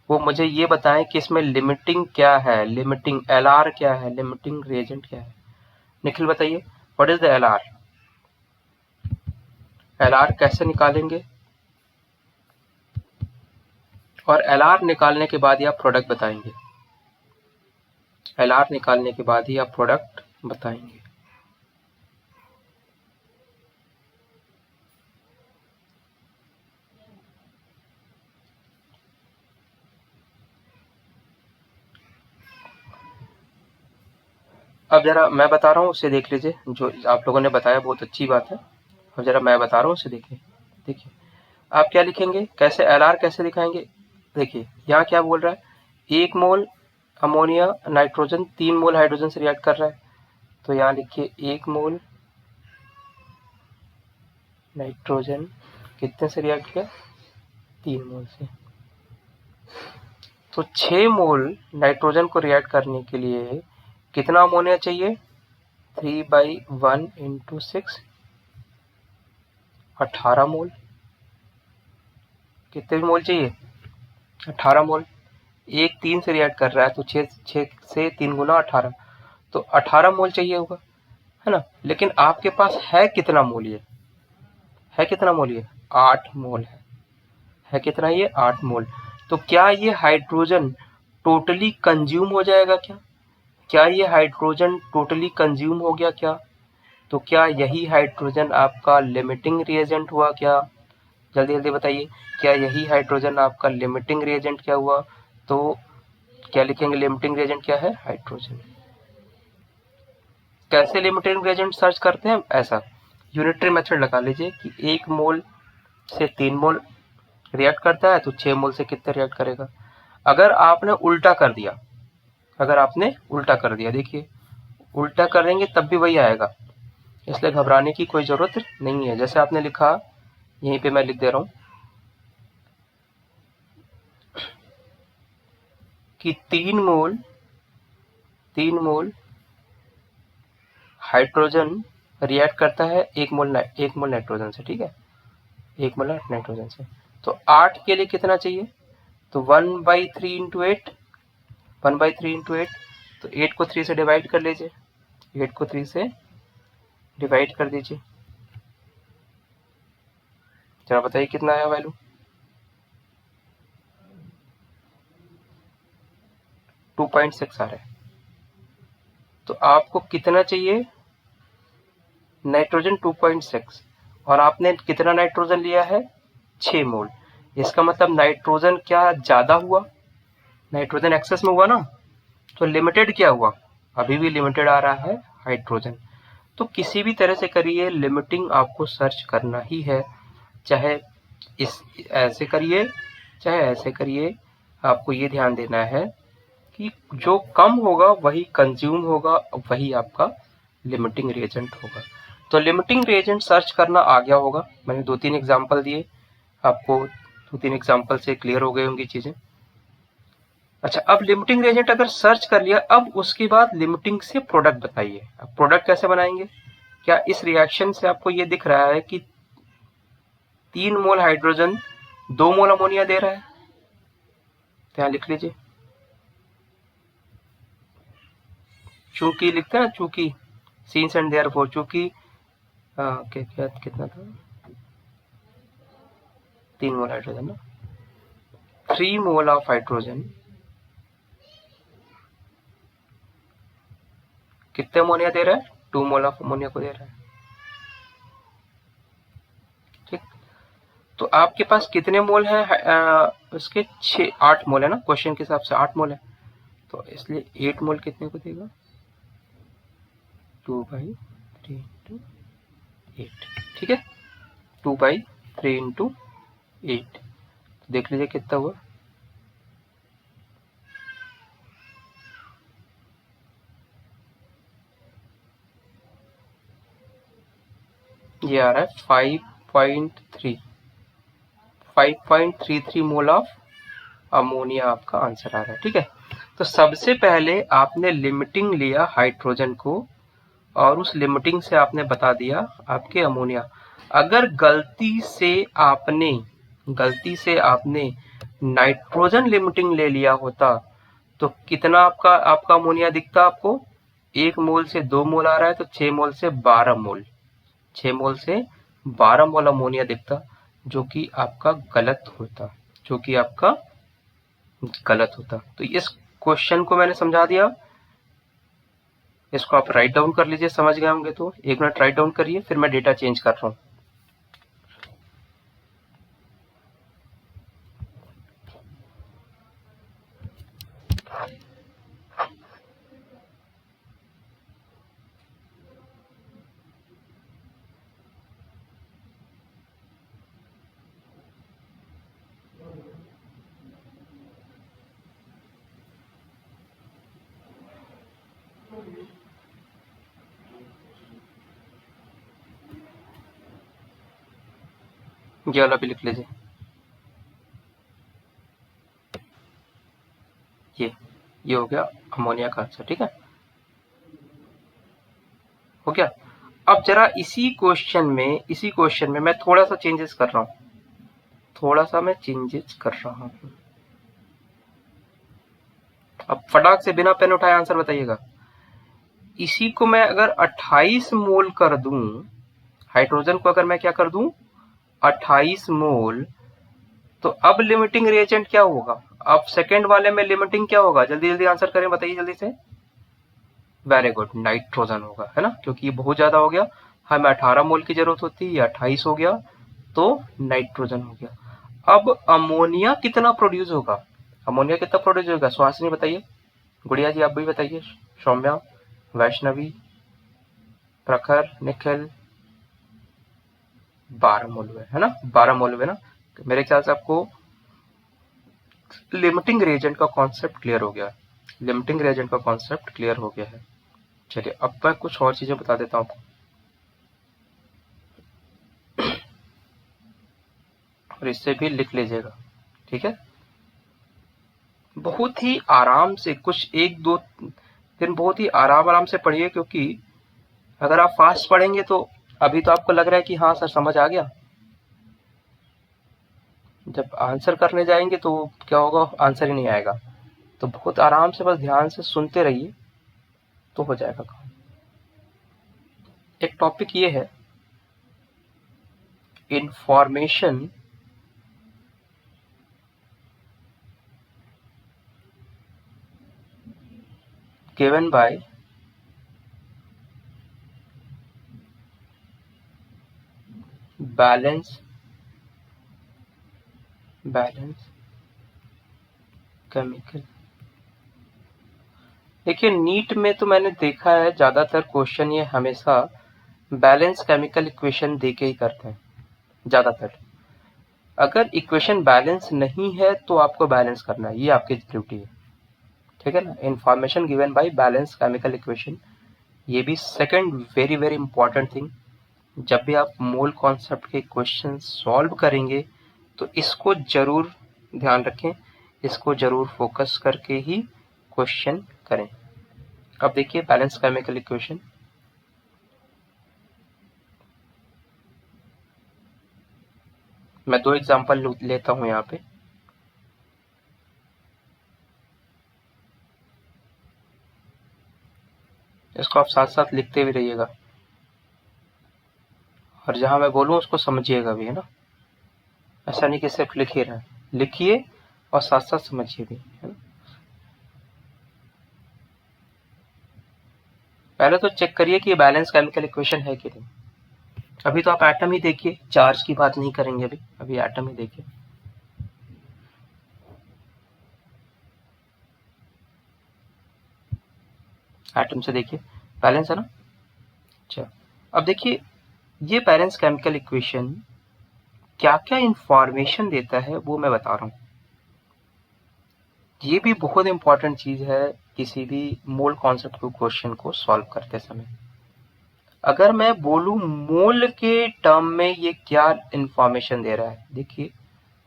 वो मुझे ये बताएं कि इसमें लिमिटिंग क्या है, लिमिटिंग एलआर क्या है, लिमिटिंग रिएजेंट क्या है। निखिल बताइए what is the LR, LR कैसे निकालेंगे, और एलआर निकालने के बाद ही आप प्रोडक्ट बताएंगे, एलआर निकालने के बाद ही आप प्रोडक्ट बताएंगे। अब जरा मैं बता रहा हूँ उसे देख लीजिए, जो आप लोगों ने बताया बहुत अच्छी बात है। अब जरा मैं बता रहा हूँ उसे देखिए। देखिए आप क्या लिखेंगे, कैसे एलआर कैसे दिखाएंगे। देखिए यहाँ क्या बोल रहा है, 1 मोल अमोनिया नाइट्रोजन 3 मोल हाइड्रोजन से रिएक्ट कर रहा है। तो यहाँ लिखिए 1 मोल नाइट्रोजन कितने से रिएक्ट किया, 3 मोल से। तो 6 मोल नाइट्रोजन को रिएक्ट करने के लिए कितना अमोनिया चाहिए, 3/1 × 6 18 मोल। कितने मोल चाहिए, 18 मोल। एक 3 से रिएक्ट कर रहा है तो 6 से 3 गुना 18, तो 18 मोल चाहिए होगा, है ना। लेकिन आपके पास है कितना मोल, ये है कितना मोल, ये 8 मोल है कितना, ये 8 मोल। तो क्या ये हाइड्रोजन टोटली कंज्यूम हो जाएगा क्या, क्या ये हाइड्रोजन टोटली कंज्यूम हो गया क्या। तो क्या यही हाइड्रोजन आपका लिमिटिंग रिएजेंट हुआ क्या, जल्दी जल्दी बताइए, क्या यही हाइड्रोजन आपका लिमिटिंग रिएजेंट क्या हुआ। तो क्या लिखेंगे, लिमिटिंग रिएजेंट क्या है, हाइड्रोजन। कैसे लिमिटिंग रिएजेंट सर्च करते हैं, ऐसा यूनिटरी मेथड लगा लीजिए कि 1 मोल से 3 मोल रिएक्ट करता है तो 6 मोल से कितने रिएक्ट करेगा। अगर आपने उल्टा कर दिया, अगर आपने उल्टा कर दिया, देखिए उल्टा करेंगे तब भी वही आएगा, इसलिए घबराने की कोई जरूरत नहीं है। जैसे आपने लिखा, यहीं पे मैं लिख दे रहा हूं कि 3 मोल हाइड्रोजन रिएक्ट करता है 1 मोल नाइट्रोजन से, ठीक है, 1 मोल नाइट्रोजन से। तो 8 के लिए कितना चाहिए, तो 1/3 × 8, 1/3 × 8, तो 8 को 3 से डिवाइड कर लीजिए, 8 को 3 से डिवाइड कर दीजिए, जरा बताइए कितना आया वैल्यू, 2.6 आ रहा है। तो आपको कितना चाहिए, नाइट्रोजन 2.6, और आपने कितना नाइट्रोजन लिया है, 6 मोल। इसका मतलब नाइट्रोजन क्या ज्यादा हुआ, नाइट्रोजन एक्सेस में हुआ ना, तो लिमिटेड क्या हुआ, अभी भी लिमिटेड आ रहा है हाइड्रोजन। तो किसी भी तरह से करिए, लिमिटिंग आपको सर्च करना ही है, चाहे इस ऐसे करिए चाहे ऐसे करिए। आपको ये ध्यान देना है कि जो कम होगा वही कंज्यूम होगा, वही आपका लिमिटिंग रिएजेंट होगा। तो लिमिटिंग रिएजेंट सर्च करना आ गया होगा, मैंने 2-3 एग्जांपल दिए आपको, 2-3 एग्जांपल से क्लियर हो गई होंगी चीजें। अच्छा, अब लिमिटिंग रिएजेंट अगर सर्च कर लिया, अब उसके बाद लिमिटिंग से प्रोडक्ट बताइए। अब प्रोडक्ट कैसे बनाएंगे, क्या इस रिएक्शन से आपको ये दिख रहा है कि 3 मोल हाइड्रोजन 2 मोल अमोनिया दे रहा है, तो यहां लिख लीजिए, चूंकि लिखते हैं ना, चूंकि सीन्स एंड देयरफॉर, चूंकि क्या कितना था, 3 मोल हाइड्रोजन ना, 3 मोल ऑफ हाइड्रोजन कितने अमोनिया दे रहा है, 2 मोल ऑफ अमोनिया को दे रहा है। ठीक, तो आपके पास कितने मोल है, उसके 8 मोल है ना, क्वेश्चन के हिसाब से 8 मोल है, तो इसलिए 8 मोल कितने को देगा, 2/3 × 8, ठीक है, 2/3 × 8, देख लीजिए कितना हुआ, ये आ रहा है 5.33 मोल ऑफ अमोनिया आपका आंसर आ रहा है। ठीक है, तो सबसे पहले आपने लिमिटिंग लिया हाइड्रोजन को और उस लिमिटिंग से आपने बता दिया आपके अमोनिया। अगर गलती से आपने नाइट्रोजन लिमिटिंग ले लिया होता तो कितना आपका अमोनिया दिखता आपको? 1 मोल से 2 मोल आ रहा है तो 6 मोल से 12 मोल, 6 मोल से 12 मोल अमोनिया दिखता, जो कि आपका गलत होता। तो इस क्वेश्चन को मैंने समझा दिया, इसको आप राइट डाउन कर लीजिए, समझ गए होंगे तो 1 मिनट राइट डाउन करिए, फिर मैं डेटा चेंज कर रहा हूँ। ये वाला भी लिख लीजिए, ये हो गया अमोनिया का आंसर। ठीक है, हो गया। अब जरा इसी क्वेश्चन में मैं थोड़ा सा चेंजेस कर रहा हूँ, अब फटाक से बिना पेन उठाए आंसर बताइएगा। इसी को मैं अगर 28 मोल कर दूं, हाइड्रोजन को अगर मैं क्या कर दूं 28 मोल, तो अब लिमिटिंग रिएजेंट क्या होगा? अब सेकंड वाले में लिमिटिंग क्या होगा? जल्दी जल्दी आंसर करें, बताइए जल्दी से। वेरी गुड, नाइट्रोजन होगा, है ना, क्योंकि ये बहुत ज्यादा हो गया, हमें 18 मोल की जरूरत होती है, ये 28 हो गया तो नाइट्रोजन हो गया। अब अमोनिया कितना प्रोड्यूस होगा? सुहासिनी बताइए, गुड़िया जी आप भी बताइए, सौम्या, वैष्णवी, प्रखर, निखिल। 12 मोल हुए, है ना, 12 मोल हुए ना। मेरे ख्याल से आपको लिमिटिंग रिएजेंट का कॉन्सेप्ट क्लियर हो गया है। चलिए अब मैं कुछ और चीजें बता देता हूँ आपको, और इससे भी लिख लीजिएगा। ठीक है, बहुत ही आराम से, कुछ 1-2 दिन बहुत ही आराम से पढ़िए, क्योंकि अगर आप फास्ट पढ़ेंगे तो अभी तो आपको लग रहा है कि हाँ सर समझ आ गया, जब आंसर करने जाएंगे तो क्या होगा, आंसर ही नहीं आएगा। तो बहुत आराम से बस ध्यान से सुनते रहिए तो हो जाएगा काम। एक टॉपिक ये है, information given by balance chemical. देखिए नीट में तो मैंने देखा है ज्यादातर क्वेश्चन ये हमेशा बैलेंस केमिकल इक्वेशन दे के ही करते हैं ज्यादातर। अगर इक्वेशन बैलेंस नहीं है तो आपको बैलेंस करना है, ये आपकी ड्यूटी है। ठीक है ना, information given by balance chemical equation, ये भी second very very important thing. जब भी आप मोल कॉन्सेप्ट के क्वेश्चन सॉल्व करेंगे तो इसको जरूर ध्यान रखें, इसको जरूर फोकस करके ही क्वेश्चन करें। अब देखिए बैलेंस केमिकल इक्वेशन, मैं 2 एग्जांपल लेता हूं यहाँ पे। इसको आप साथ साथ लिखते भी रहिएगा, और जहां मैं बोलूं उसको समझिएगा भी, है ना, ऐसा नहीं कि सिर्फ लिखिए रहे, लिखिए और साथ साथ समझिए भी, है ना। पहले तो चेक करिए कि ये बैलेंस केमिकल इक्वेशन है कि नहीं। अभी तो आप एटम ही देखिए, चार्ज की बात नहीं करेंगे अभी एटम ही देखिए। एटम से देखिए बैलेंस है ना। अच्छा अब देखिए ये बैलेंस केमिकल इक्वेशन क्या क्या इंफॉर्मेशन देता है वो मैं बता रहा हूँ। ये भी बहुत इंपॉर्टेंट चीज है किसी भी मोल कॉन्सेप्ट को क्वेश्चन को सॉल्व करते समय। अगर मैं बोलूं मोल के टर्म में ये क्या इंफॉर्मेशन दे रहा है, देखिए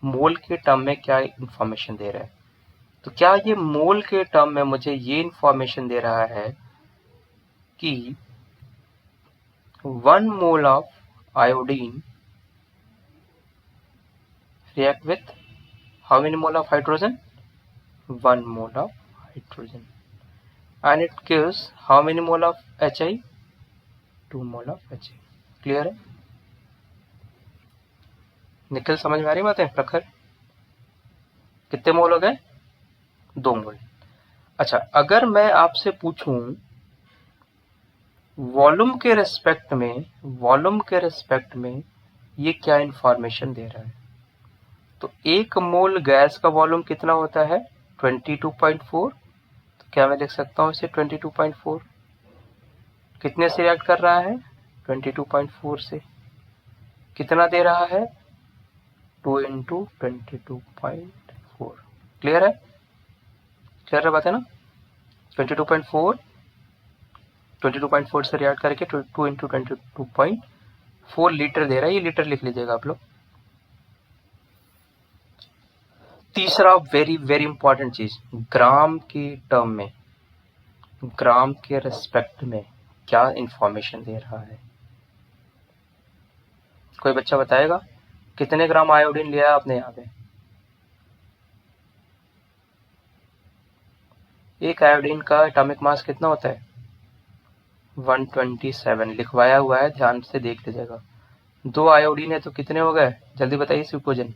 मोल के टर्म में क्या इंफॉर्मेशन दे रहा है, तो क्या ये मोल के टर्म में मुझे ये इंफॉर्मेशन दे रहा है कि 1 mole of iodine react with how many mole of hydrogen? 1 mole of hydrogen, and it gives how many mole of HI? 2 mole of HI. Clear है? निखिल समझ में आ रही बात है? प्रखर कितने मोल हो गए? 2 मोल। अच्छा, अगर मैं आपसे पूछूं वॉल्यूम के रेस्पेक्ट में ये क्या इंफॉर्मेशन दे रहा है, तो 1 मोल गैस का वॉल्यूम कितना होता है? 22.4। तो क्या मैं लिख सकता हूँ इसे 22.4? कितने से रिएक्ट कर रहा है? 22.4 से। कितना दे रहा है? 2 इंटू 22.4। क्लियर है? क्लियर है बात है ना? 22.4 से रिएक्ट करके 2 इंटू 22.4 लीटर दे रहा है। ये लीटर लिख लीजिएगा आप लोग। तीसरा वेरी वेरी इंपॉर्टेंट चीज, ग्राम की टर्म में, ग्राम के रेस्पेक्ट में क्या इंफॉर्मेशन दे रहा है? कोई बच्चा बताएगा कितने ग्राम आयोडीन लिया आपने यहाँ पे? एक आयोडीन का एटॉमिक मास कितना होता है? 127 लिखवाया हुआ है, ध्यान से देख लीजिएगा। 2 आयोडीन है तो कितने हो गए? जल्दी बताइए सुपोजन।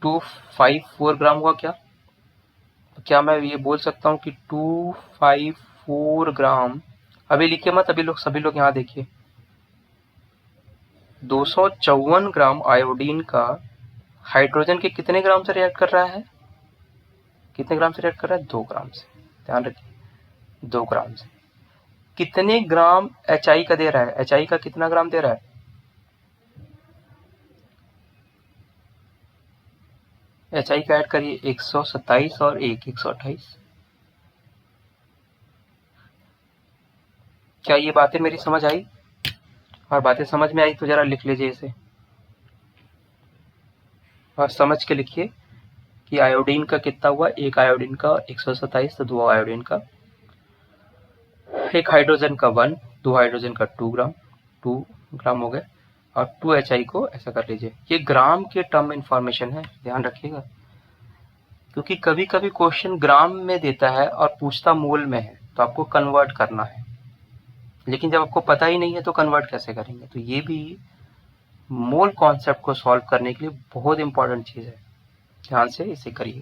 टू 254 ग्राम हुआ क्या? तो क्या मैं ये बोल सकता हूँ कि 254 ग्राम, अभी लिखिए मत, अभी लोग सभी लोग यहाँ देखिए, 254 ग्राम आयोडीन का हाइड्रोजन के कितने ग्राम से रिएक्ट कर रहा है? कितने ग्राम से रिएक्ट कर रहा है? 2 ग्राम से। ध्यान रखिए 2 ग्राम से। कितने ग्राम HI का दे रहा है? HI का कितना ग्राम दे रहा है? HI का ऐड करिए, 127 और 128। क्या ये बातें मेरी समझ आई? और बातें समझ में आई तो जरा लिख लीजिए इसे, और समझ के लिखिए कि आयोडीन का कितना हुआ? एक आयोडीन का 127, तो 2 आयोडीन का, एक हाइड्रोजन का 1, 2 हाइड्रोजन का 2 ग्राम हो गए, और 2 HI को ऐसा कर लीजिए। ये ग्राम के टर्म इंफॉर्मेशन है, ध्यान रखिएगा, क्योंकि कभी कभी क्वेश्चन ग्राम में देता है और पूछता मोल में है, तो आपको कन्वर्ट करना है, लेकिन जब आपको पता ही नहीं है तो कन्वर्ट कैसे करेंगे? तो ये भी मोल कॉन्सेप्ट को सॉल्व करने के लिए बहुत इंपॉर्टेंट चीज है, ध्यान से इसे करिए।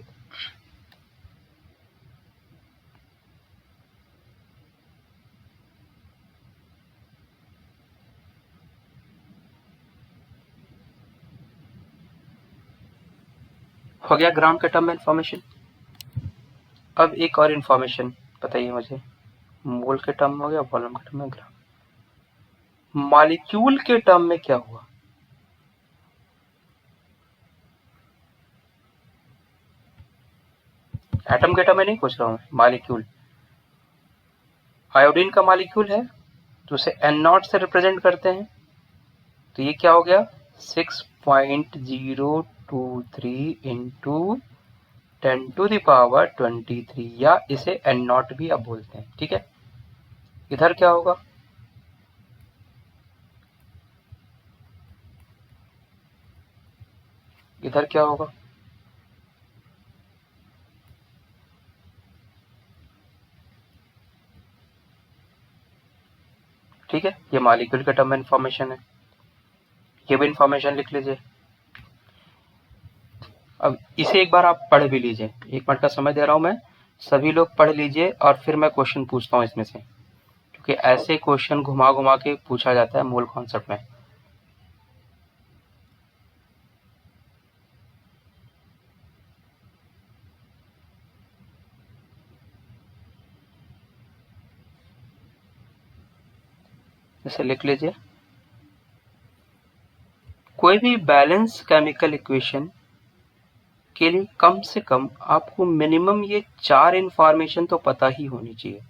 हो गया ग्राम के टर्म में इंफॉर्मेशन। अब एक और इंफॉर्मेशन बताइए मुझे, मोल के टर्म हो गया, वॉल्यूम के टर्म में ग्राम, मॉलिक्यूल के टर्म में क्या हुआ? एटम के टर्म में नहीं पूछ रहा हूं, मॉलिक्यूल। आयोडीन का मॉलिक्यूल है तो उसे N0 से रिप्रेजेंट करते हैं, तो ये क्या हो गया? 6.023 इंटू 10⁻23, या इसे N0 भी अब बोलते हैं, ठीक है। इधर क्या होगा? इधर क्या होगा? ठीक है, ये मॉलिक्यूल के टर्म में इंफॉर्मेशन है, ये भी इंफॉर्मेशन लिख लीजिए। अब इसे एक बार आप पढ़ भी लीजिए, 1 मिनट का समय दे रहा हूं मैं, सभी लोग पढ़ लीजिए और फिर मैं क्वेश्चन पूछता हूं इसमें से, क्योंकि ऐसे क्वेश्चन घुमा घुमा के पूछा जाता है मोल कॉन्सेप्ट में। इसे लिख लीजिए, कोई भी बैलेंस केमिकल इक्वेशन के लिए कम से कम आपको मिनिमम ये 4 इंफॉर्मेशन तो पता ही होनी चाहिए।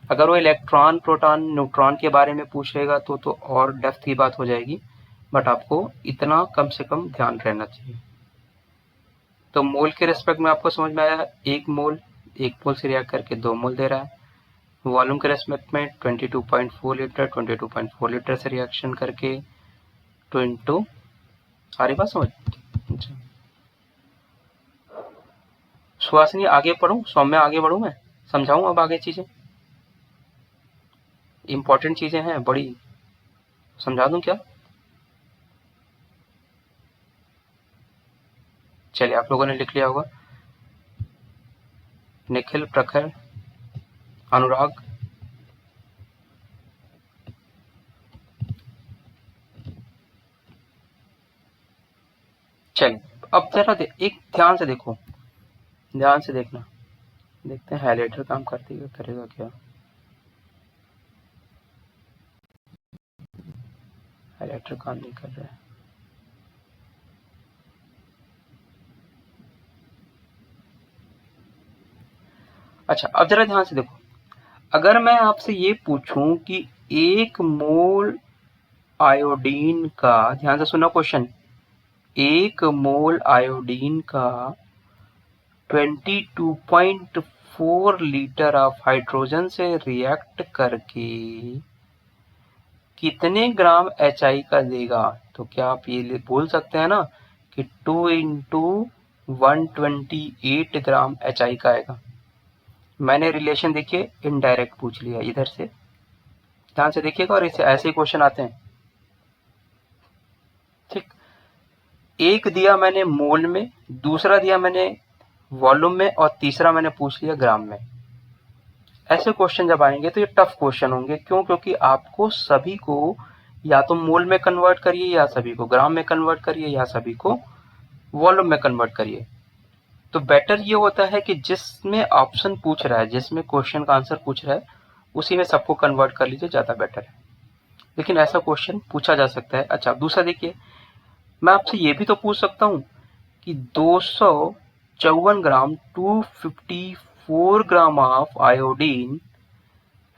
अगर वो इलेक्ट्रॉन, प्रोटॉन, न्यूट्रॉन के बारे में पूछेगा तो और डेप्थ की बात हो जाएगी, बट आपको इतना कम से कम ध्यान रहना चाहिए। तो मोल के रिस्पेक्ट में आपको समझ में आया, 1 मोल से रिएक्ट करके 2 मोल दे रहा है। वॉल्यूम के रेस्पेक्ट में 22.4 लीटर 22.4 लीटर से रिएक्शन करके 2 आ रही बात समझ। अच्छा सुहासिनी आगे पढ़ूं, सौम्या आगे बढ़ूं, मैं समझाऊं अब आगे चीजें, इंपॉर्टेंट चीजें हैं बड़ी, समझा दूं क्या? चलिए आप लोगों ने लिख लिया होगा। निखिल, प्रखर, अनुराग, चलिए अब जरा एक ध्यान से देखो, ध्यान से देखना, देखते हैं हाइलाइटर काम करेगा क्या। हाइलाइटर काम नहीं कर रहा है। अच्छा अब जरा ध्यान से देखो, अगर मैं आपसे ये पूछूं कि 1 मोल आयोडीन का, ध्यान से सुनो क्वेश्चन, 1 मोल आयोडीन का 22.4 लीटर ऑफ हाइड्रोजन से रिएक्ट करके कितने ग्राम HI का देगा, तो क्या आप ये बोल सकते हैं ना कि 2 × 128 ग्राम HI का आएगा। मैंने रिलेशन देखिए इनडायरेक्ट पूछ लिया इधर से, ध्यान से देखिएगा, और इसे ऐसे ही क्वेश्चन आते हैं। ठीक, एक दिया मैंने मोल में, दूसरा दिया मैंने वॉल्यूम में, और तीसरा मैंने पूछ लिया ग्राम में। ऐसे क्वेश्चन जब आएंगे तो ये टफ क्वेश्चन होंगे। क्यों? क्योंकि आपको सभी को या तो मोल में कन्वर्ट करिए, या सभी को ग्राम में कन्वर्ट करिए, या सभी को वॉल्यूम में कन्वर्ट करिए। तो बेटर ये होता है कि जिसमें ऑप्शन पूछ रहा है, जिसमें क्वेश्चन का आंसर पूछ रहा है, उसी में सबको कन्वर्ट कर लीजिए, ज्यादा बेटर है। लेकिन ऐसा क्वेश्चन पूछा जा सकता है। अच्छा दूसरा देखिए, मैं आपसे ये भी तो पूछ सकता हूँ कि 254 ग्राम 254 gram of iodine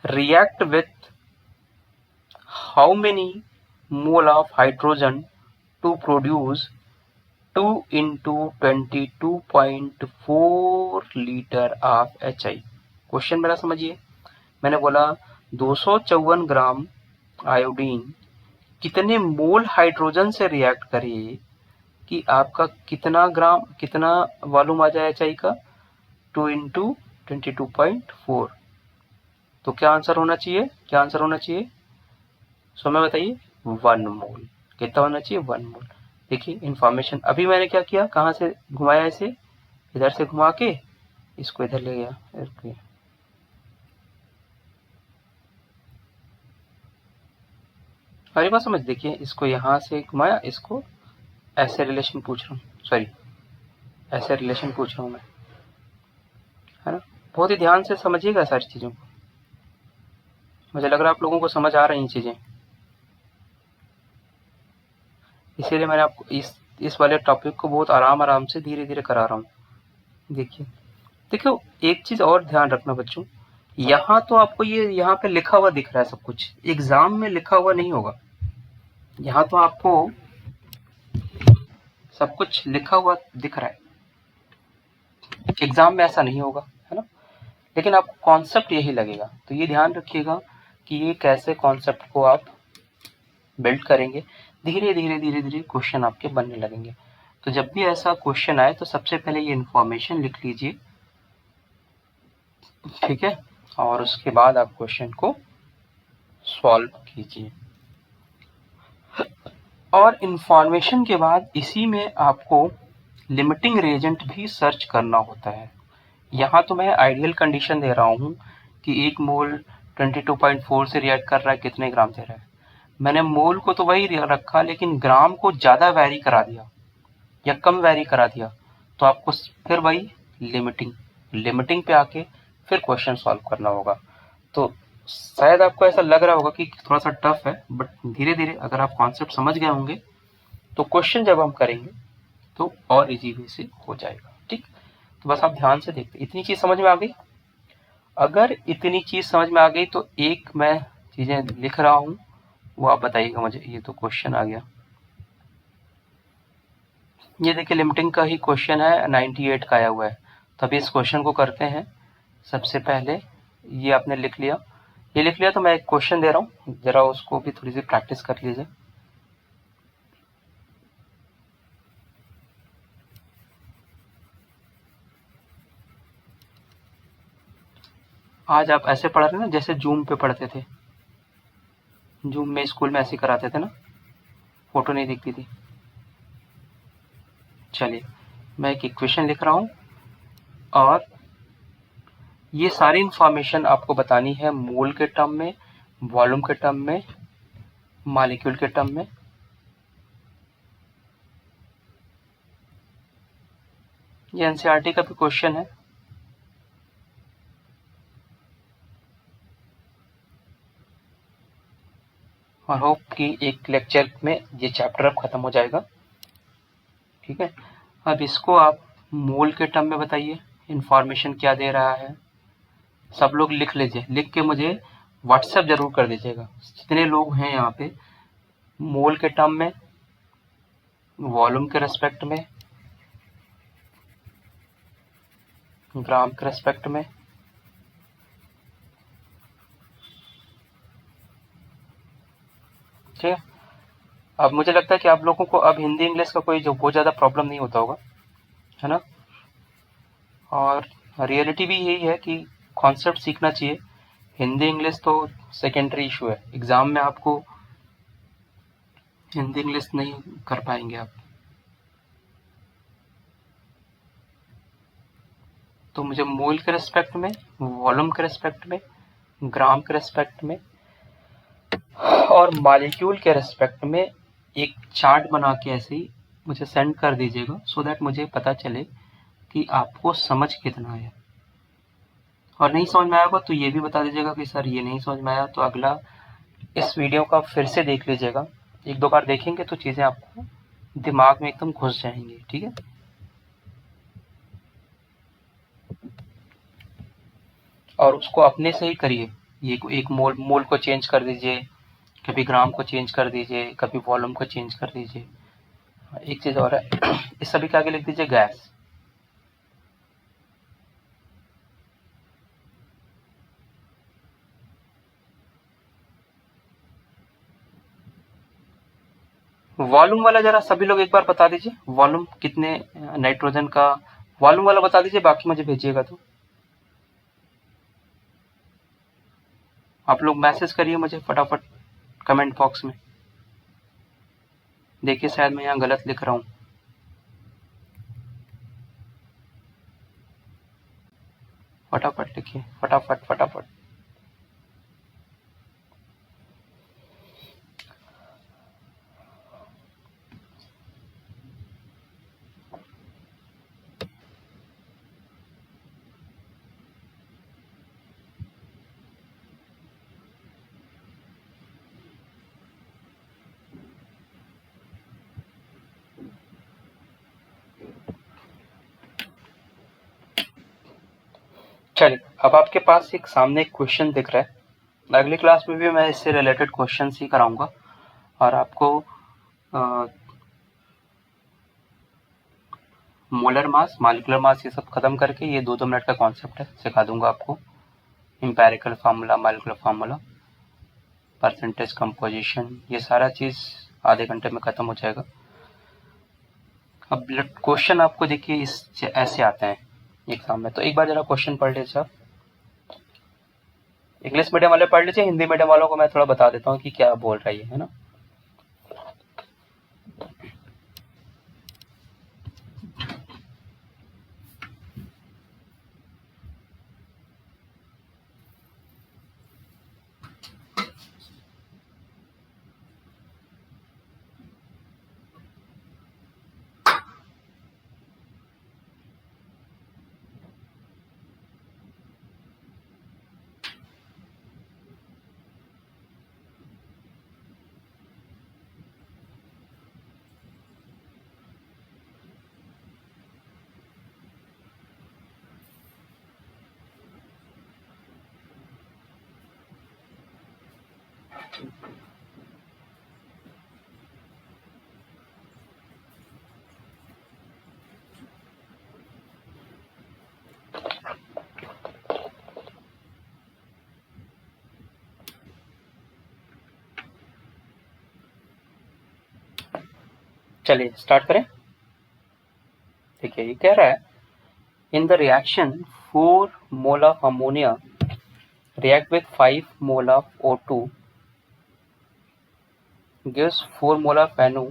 react with how many mole of hydrogen to produce 2 × 22.4 litre of HI। Question मेरा समझिए, मैंने बोला 254 ग्राम आयोडीन कितने मोल हाइड्रोजन से रिएक्ट करे कि आपका कितना वॉल्यूम आ जाए HI का, 2 × 22.4। तो क्या आंसर होना चाहिए, क्या आंसर होना चाहिए समय बताइए? 1 मोल। कितना होना चाहिए? 1 मोल। देखिए इंफॉर्मेशन अभी मैंने क्या किया, कहाँ से घुमाया, इसे इधर से घुमा के इसको इधर ले गया। अरे बात समझ, देखिए इसको यहाँ से घुमाया, इसको ऐसे रिलेशन पूछ रहा हूँ, सॉरी ऐसे रिलेशन पूछ रहा हूँ मैं, है ना। बहुत ही ध्यान से समझिएगा सारी चीजों को, मुझे लग रहा है आप लोगों को समझ आ रही चीजें, इसीलिए मैंने आपको इस वाले टॉपिक को बहुत आराम से धीरे धीरे करा रहा हूँ। देखियो एक चीज और ध्यान रखना बच्चों, यहाँ तो आपको ये यहाँ पे लिखा हुआ दिख रहा है सब कुछ, एग्जाम में लिखा हुआ नहीं होगा। यहाँ तो आपको सब कुछ लिखा हुआ दिख रहा है, एग्जाम में ऐसा नहीं होगा, है ना। लेकिन आपको कॉन्सेप्ट यही लगेगा, तो ये ध्यान रखिएगा कि ये कैसे कॉन्सेप्ट को आप बिल्ड करेंगे। धीरे धीरे क्वेश्चन आपके बनने लगेंगे। तो जब भी ऐसा क्वेश्चन आए तो सबसे पहले ये इन्फॉर्मेशन लिख लीजिए, ठीक है, और उसके बाद आप क्वेश्चन को सॉल्व कीजिए। और इन्फॉर्मेशन के बाद इसी में आपको लिमिटिंग रिएजेंट भी सर्च करना होता है। यहाँ तो मैं आइडियल कंडीशन दे रहा हूँ कि 1 मोल 22.4 से रिएक्ट कर रहा है, कितने ग्राम दे रहा है। मैंने मोल को तो वही रखा, लेकिन ग्राम को ज़्यादा वैरी करा दिया या कम वैरी करा दिया, तो आपको फिर वही लिमिटिंग पे आके फिर क्वेश्चन सॉल्व करना होगा। तो शायद आपको ऐसा लग रहा होगा कि थोड़ा सा टफ है, बट धीरे धीरे अगर आप कॉन्सेप्ट समझ गए होंगे तो क्वेश्चन जब हम करेंगे तो और इजी वे से हो जाएगा। ठीक, तो बस आप ध्यान से देखते। इतनी चीज समझ में आ गई? अगर इतनी चीज समझ में आ गई तो एक मैं चीजें लिख रहा हूं, वो आप बताइएगा मुझे। ये तो क्वेश्चन आ गया, ये देखिए लिमिटिंग का ही क्वेश्चन है, 98 का आया हुआ है। तो अभी इस क्वेश्चन को करते हैं। सबसे पहले ये आपने लिख लिया, ये लिख लिया तो मैं एक क्वेश्चन दे रहा हूँ, जरा उसको भी थोड़ी सी प्रैक्टिस कर लीजिए। आज आप ऐसे पढ़ रहे हैं ना जैसे जूम पे पढ़ते थे, जूम में स्कूल में ऐसे कराते थे ना, फोटो नहीं दिखती थी। चलिए मैं एक इक्वेशन लिख रहा हूँ और ये सारी इंफॉर्मेशन आपको बतानी है मोल के टर्म में, वॉल्यूम के टर्म में, मॉलिक्यूल के टर्म में। ये एनसीईआरटी का भी क्वेश्चन है। और होप कि एक लेक्चर में ये चैप्टर अब खत्म हो जाएगा। ठीक है, अब इसको आप मोल के टर्म में बताइए, इंफॉर्मेशन क्या दे रहा है। सब लोग लिख लीजिए, लिख के मुझे व्हाट्सएप जरूर कर दीजिएगा, जितने लोग हैं यहाँ पे। मोल के टर्म में, वॉल्यूम के रेस्पेक्ट में, ग्राम के रेस्पेक्ट में। ठीक है, अब मुझे लगता है कि आप लोगों को अब हिंदी इंग्लिश का कोई जो बहुत ज़्यादा प्रॉब्लम नहीं होता होगा, है ना। और रियलिटी भी यही है कि कॉन्सेप्ट सीखना चाहिए। हिंदी इंग्लिश तो सेकेंडरी इशू है, एग्जाम में आपको हिंदी इंग्लिश नहीं कर पाएंगे आप। तो मुझे मोल के रेस्पेक्ट में, वॉल्यूम के रेस्पेक्ट में, ग्राम के रेस्पेक्ट में और मॉलिक्यूल के रेस्पेक्ट में एक चार्ट बना के ऐसे ही मुझे सेंड कर दीजिएगा, सो दैट मुझे पता चले कि आपको समझ कितना है। और नहीं समझ में आएगा तो ये भी बता दीजिएगा कि सर ये नहीं समझ में आया, तो अगला इस वीडियो का फिर से देख लीजिएगा। एक दो बार देखेंगे तो चीज़ें आपको दिमाग में एकदम घुस जाएंगी। ठीक है, और उसको अपने से ही करिए। ये एक मोल मोल को चेंज कर दीजिए, कभी ग्राम को चेंज कर दीजिए, कभी वॉल्यूम को चेंज कर दीजिए। एक चीज़ और है, इस सभी के आगे लिख दीजिए गैस। वॉल्यूम वाला जरा सभी लोग एक बार बता दीजिए, वॉल्यूम कितने नाइट्रोजन का, वॉल्यूम वाला बता दीजिए, बाकी मुझे भेजिएगा। तो आप लोग मैसेज करिए मुझे फटाफट कमेंट बॉक्स में। देखिए शायद मैं यहाँ गलत लिख रहा हूँ। फटाफट लिखिए, फटाफट फटाफट। चलिए, अब आपके पास एक सामने एक क्वेश्चन दिख रहा है। अगली क्लास में भी मैं इससे रिलेटेड क्वेश्चन ही कराऊंगा और आपको मोलर मास, मॉलिक्यूलर मास, ये सब खत्म करके ये 2-2 मिनट का कॉन्सेप्ट है, सिखा दूंगा आपको। Empirical formula, molecular formula, percentage composition, ये सारा चीज आधे घंटे में खत्म हो जाएगा। अब क्वेश्चन आपको देखिए इस ऐसे आते हैं एग्जाम में, तो एक बार जरा क्वेश्चन पढ़ लीजिए आप। इंग्लिश मीडियम वाले पढ़ लीजिए, हिंदी मीडियम वालों को मैं थोड़ा बता देता हूँ कि क्या बोल रही है ना। चलिए स्टार्ट करें। देखिए ये कह रहा है, in the reaction 4 mole of ammonia react with 5 mole of O2 gives 4 mole of NO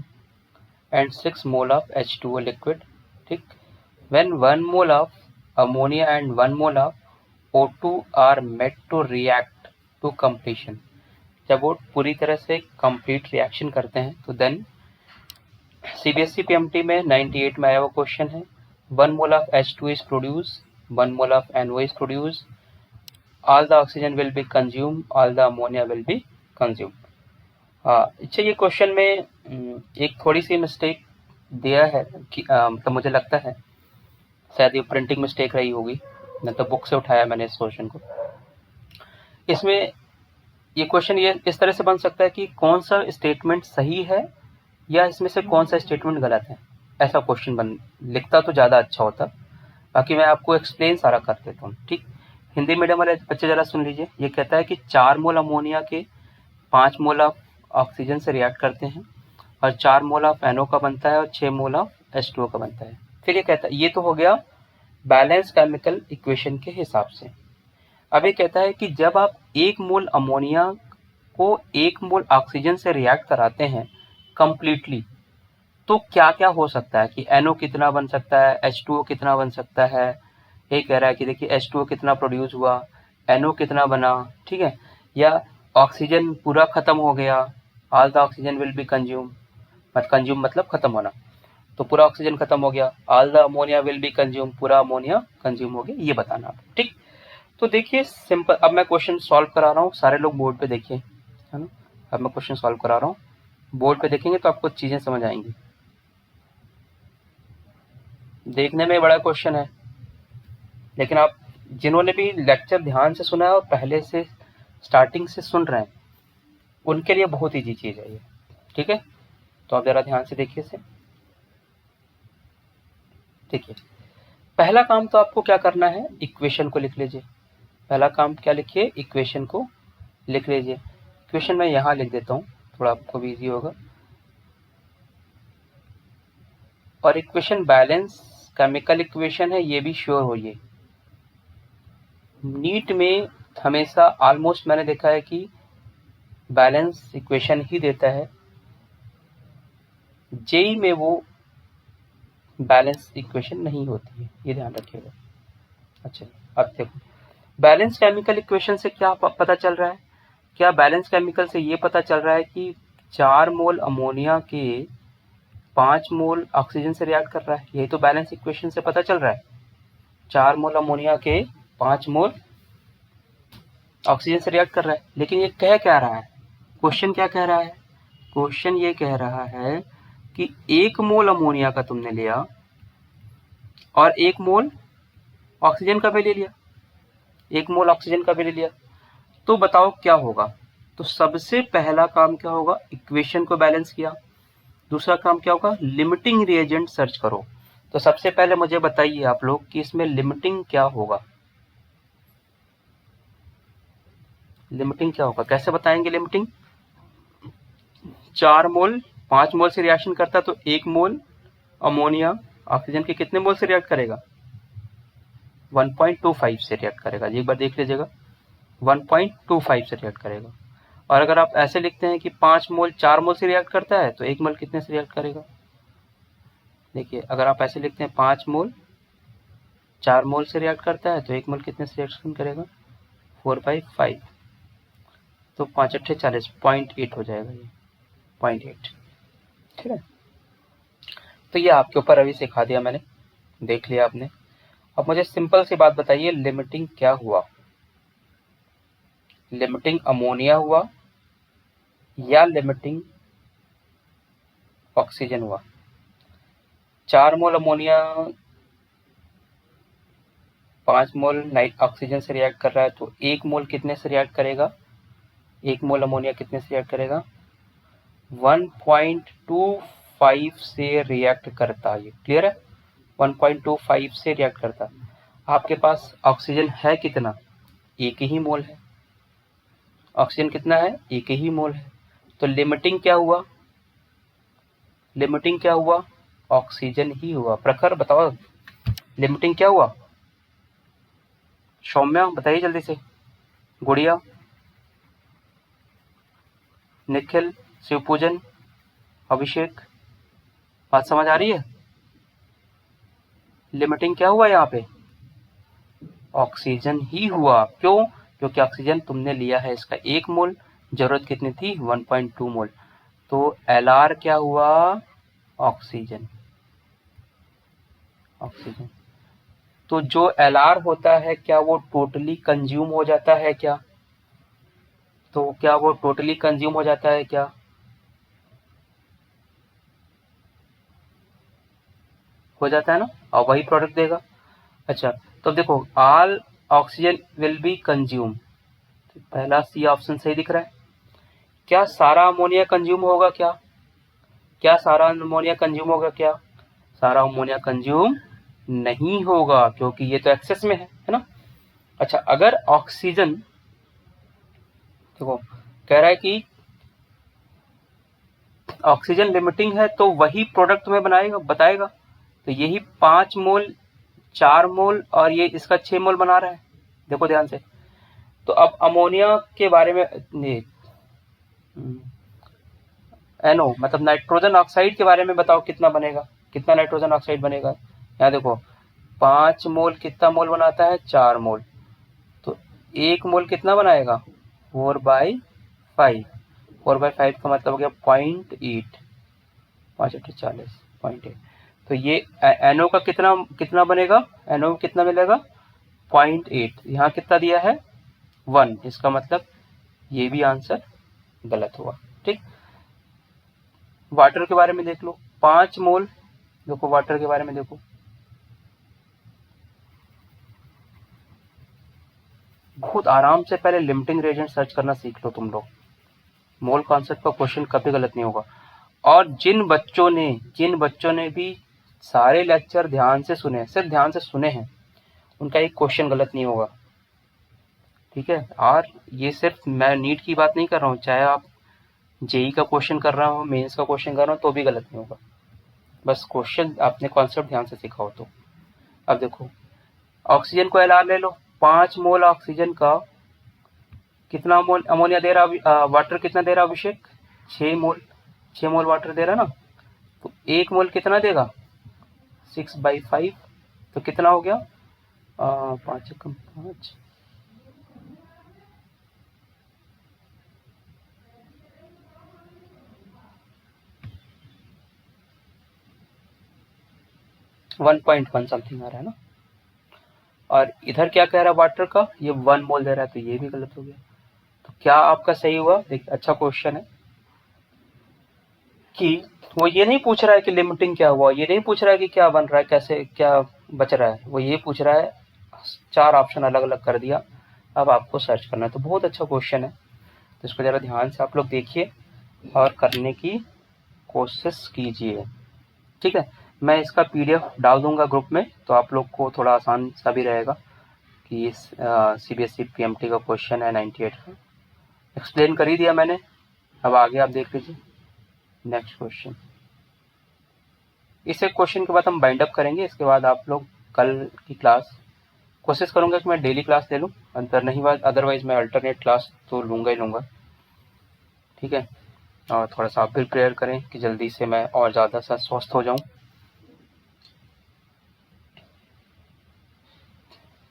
and 6 mole of H2O liquid. ठीक, when 1 mole of ammonia and 1 mole of O2 are met to react to completion, जब वो पूरी तरह से complete reaction करते हैं तो then CBSE PMT में 98 में आया वो क्वेश्चन है, 1 mole of H2 is produced, 1 mole of NO is produced, all the oxygen will be consumed, all the ammonia will be consumed. अच्छा, ये क्वेश्चन में एक थोड़ी सी मिस्टेक दिया है कि मतलब मुझे लगता है शायद ये प्रिंटिंग मिस्टेक रही होगी, नहीं तो बुक से उठाया मैंने इस क्वेश्चन को। इसमें ये क्वेश्चन ये इस तरह से बन सकता है कि कौन सा स्टेटमेंट सही है या इसमें से कौन सा स्टेटमेंट गलत है, ऐसा क्वेश्चन बन लिखता तो ज़्यादा अच्छा होता। बाकी मैं आपको एक्सप्लेन सारा कर देता हूँ। ठीक, हिंदी मीडियम वाले बच्चे ज़रा सुन लीजिए। ये कहता है कि 4 मोल अमोनिया के 5 मोल ऑफ ऑक्सीजन से रिएक्ट करते हैं और 4 मोल ऑफ NO का बनता है और 6 मोल ऑफ H2O का बनता है। फिर ये कहता है, ये तो हो गया बैलेंस केमिकल इक्वेशन के हिसाब से। अब ये कहता है कि जब आप 1 मोल अमोनिया को 1 मोल ऑक्सीजन से रिएक्ट कराते हैं कंप्लीटली, तो क्या क्या हो सकता है कि NO कितना बन सकता है, H2O कितना बन सकता है। ये कह रहा है कि देखिए H2O कितना प्रोड्यूस हुआ, NO कितना बना, ठीक है, या ऑक्सीजन पूरा खत्म हो गया, all the oxygen will be consume, consume मतलब खत्म होना, तो पूरा ऑक्सीजन खत्म हो गया, all the ammonia will be consume, पूरा अमोनिया कंज्यूम हो गया, ये बताना आप। ठीक, तो देखिए सिंपल, अब मैं क्वेश्चन सॉल्व करा रहा हूँ, सारे लोग बोर्ड पे देखिए, है ना। अब मैं क्वेश्चन सॉल्व करा रहा हूँ, बोर्ड पे देखेंगे तो आपको चीजें समझ आएंगी। देखने में बड़ा क्वेश्चन है, लेकिन आप जिन्होंने भी लेक्चर ध्यान से सुना है और पहले से स्टार्टिंग से सुन रहे हैं उनके लिए बहुत ईजी चीज है ये। ठीक है, तो आप जरा ध्यान से देखिए इसे। देखिए पहला काम तो आपको क्या करना है, इक्वेशन को लिख लीजिए। पहला काम क्या लिखिए, इक्वेशन को लिख लीजिए। इक्वेशन मैं यहाँ लिख देता हूँ, थोड़ा आपको भी ईजी होगा। और इक्वेशन बैलेंस केमिकल इक्वेशन है, ये भी श्योर होइए। नीट में हमेशा ऑलमोस्ट मैंने देखा है कि बैलेंस इक्वेशन ही देता है, जेई में वो बैलेंस इक्वेशन नहीं होती है, ये ध्यान रखिएगा। अच्छा, अब देखो बैलेंस केमिकल इक्वेशन से क्या पता चल रहा है, क्या बैलेंस केमिकल से ये पता चल रहा है कि 4 मोल अमोनिया के 5 मोल ऑक्सीजन से रिएक्ट कर रहा है, यही तो बैलेंस इक्वेशन से पता चल रहा है। 4 मोल अमोनिया के 5 मोल ऑक्सीजन से रिएक्ट कर रहा है। लेकिन ये कह क्या रहा है, क्वेश्चन क्या कह रहा है, क्वेश्चन ये कह रहा है कि 1 मोल अमोनिया का तुमने लिया और 1 मोल ऑक्सीजन का भी ले लिया, 1 मोल ऑक्सीजन का भी ले लिया, तो बताओ क्या होगा। तो सबसे पहला काम क्या होगा, इक्वेशन को बैलेंस किया। दूसरा काम क्या होगा, लिमिटिंग रिएजेंट सर्च करो। तो सबसे पहले मुझे बताइए आप लोग कि इसमें लिमिटिंग क्या होगा, लिमिटिंग क्या होगा, कैसे बताएंगे लिमिटिंग। 4 मोल 5 मोल से रिएक्शन करता है तो 1 मोल अमोनिया ऑक्सीजन के कितने मोल से रिएक्ट करेगा, 1.25 से रिएक्ट करेगा। एक बार देख लीजिएगा, 1.25 से रिएक्ट करेगा। और अगर आप ऐसे लिखते हैं कि 5 मोल 4 मोल से रिएक्ट करता है तो 1 मोल कितने से रिएक्ट करेगा। देखिए अगर आप ऐसे लिखते हैं 5 मोल 4 मोल से रिएक्ट करता है तो 1 मोल कितने से रिएक्शन करेगा, 4/5, तो 5 अट्ठे 40, 0.8 हो जाएगा ये, 0.8। ठीक है, तो ये आपके ऊपर अभी सिखा दिया मैंने, देख लिया आपने। अब मुझे सिंपल सी बात बताइए, लिमिटिंग क्या हुआ, लिमिटिंग अमोनिया हुआ या लिमिटिंग ऑक्सीजन हुआ। 4 मोल अमोनिया 5 मोल नाइट ऑक्सीजन से रिएक्ट कर रहा है तो 1 मोल कितने से रिएक्ट करेगा, 1 मोल अमोनिया कितने से रिएक्ट करेगा? 1.25 से रिएक्ट करता है। ये क्लियर है? 1.25 से रिएक्ट करता। आपके पास ऑक्सीजन है कितना? 1 ही मोल है। ऑक्सीजन कितना है? 1 ही मोल है। तो लिमिटिंग क्या हुआ? लिमिटिंग क्या हुआ? ऑक्सीजन ही हुआ। प्रखर बताओ, लिमिटिंग क्या हुआ? सौम्या बताइए जल्दी से। गुड़िया, निखिल, शिवपूजन, अभिषेक, बात समझ आ रही है? लिमिटिंग क्या हुआ यहाँ पे? ऑक्सीजन ही हुआ। क्यों? क्योंकि ऑक्सीजन तुमने लिया है इसका 1 मोल, जरूरत कितनी थी? 1.2 मोल। तो एलआर क्या हुआ? ऑक्सीजन। ऑक्सीजन। तो जो एलआर होता है क्या वो टोटली कंज्यूम हो जाता है क्या? तो क्या वो टोटली कंज्यूम हो जाता है क्या? हो जाता है ना, और वही प्रोडक्ट देगा। अच्छा, तो देखो all oxygen will be consume, पहला सी ऑप्शन सही दिख रहा है। क्या सारा अमोनिया कंज्यूम होगा क्या? क्या सारा अमोनिया कंज्यूम होगा क्या? सारा अमोनिया कंज्यूम नहीं होगा, क्योंकि ये तो एक्सेस में है ना। अच्छा, अगर ऑक्सीजन, देखो कह रहा है कि ऑक्सीजन लिमिटिंग है तो वही प्रोडक्ट में बनाएगा, बताएगा। तो यही 5 मोल, 4 मोल और ये इसका 6 मोल बना रहा है। देखो ध्यान से। तो अब अमोनिया के बारे में, एनो मतलब नाइट्रोजन ऑक्साइड के बारे में बताओ, कितना बनेगा? कितना नाइट्रोजन ऑक्साइड बनेगा? यहाँ देखो 5 मोल कितना मोल बनाता है? 4 मोल। तो 1 मोल कितना बनाएगा? 4/5। 4/5 का मतलब हो गया 0.8, 5 8 40, 0.8। तो ये एनओ का कितना कितना बनेगा? एनओ में कितना मिलेगा? 0.8। यहाँ कितना दिया है? 1। इसका मतलब ये भी आंसर गलत हुआ। ठीक। वाटर के बारे में देख लो, 5 मोल। देखो वाटर के बारे में देखो, बहुत आराम से पहले लिमिटिंग रिएजेंट सर्च करना सीख लो तुम लोग। मोल कॉन्सेप्ट का क्वेश्चन कभी गलत नहीं होगा। और जिन बच्चों ने भी सारे लेक्चर ध्यान से सुने, सिर्फ ध्यान से सुने हैं, उनका एक क्वेश्चन गलत नहीं होगा। ठीक है। और ये सिर्फ मैं नीट की बात नहीं कर रहा हूँ, चाहे आप जेई का क्वेश्चन कर रहा हो, मेंस का क्वेश्चन कर रहा हो, तो भी गलत नहीं होगा। बस क्वेश्चन आपने कॉन्सेप्ट ध्यान से सीखा हो तो। अब देखो ऑक्सीजन को एलआर ले लो, 5 मोल ऑक्सीजन का कितना मोल अमोनिया दे रहा, वाटर कितना दे रहा अभिषेक? 6 मोल। 6 मोल वाटर दे रहा ना, तो 1 मोल कितना देगा? 6/5। तो कितना हो गया? 5 कम 5, 1.1 समथिंग आ रहा है ना। और इधर क्या कह रहा है वाटर का? ये 1 मोल दे रहा है, तो ये भी गलत हो गया। तो क्या आपका सही हुआ? देखिए अच्छा क्वेश्चन है कि वो ये नहीं पूछ रहा है कि लिमिटिंग क्या हुआ, ये नहीं पूछ रहा है कि क्या बन रहा है, कैसे क्या बच रहा है, वो ये पूछ रहा है 4 ऑप्शन अलग अलग कर दिया, अब आपको सर्च करना है। तो बहुत अच्छा क्वेश्चन है, तो इसको ज़रा ध्यान से आप लोग देखिए और करने की कोशिश कीजिए। ठीक है। मैं इसका पीडीएफ डाल दूंगा ग्रुप में, तो आप लोग को थोड़ा आसान सा भी रहेगा कि इस सीबीएसई पीएमटी का क्वेश्चन है 98 का। एक्सप्लेन कर ही दिया मैंने, अब आगे आप देख लीजिए नेक्स्ट क्वेश्चन। इस एक क्वेश्चन के बाद हम बाइंड अप करेंगे। इसके बाद आप लोग कल की क्लास, कोशिश करूंगा कि मैं डेली क्लास ले लूँ, अंतर नहीं बात, अदरवाइज मैं अल्टरनेट क्लास तो लूँगा ही लूँगा। ठीक है। और थोड़ा सा आप भी प्रेयर करें कि जल्दी से मैं और ज़्यादा सा स्वस्थ हो जाऊँ।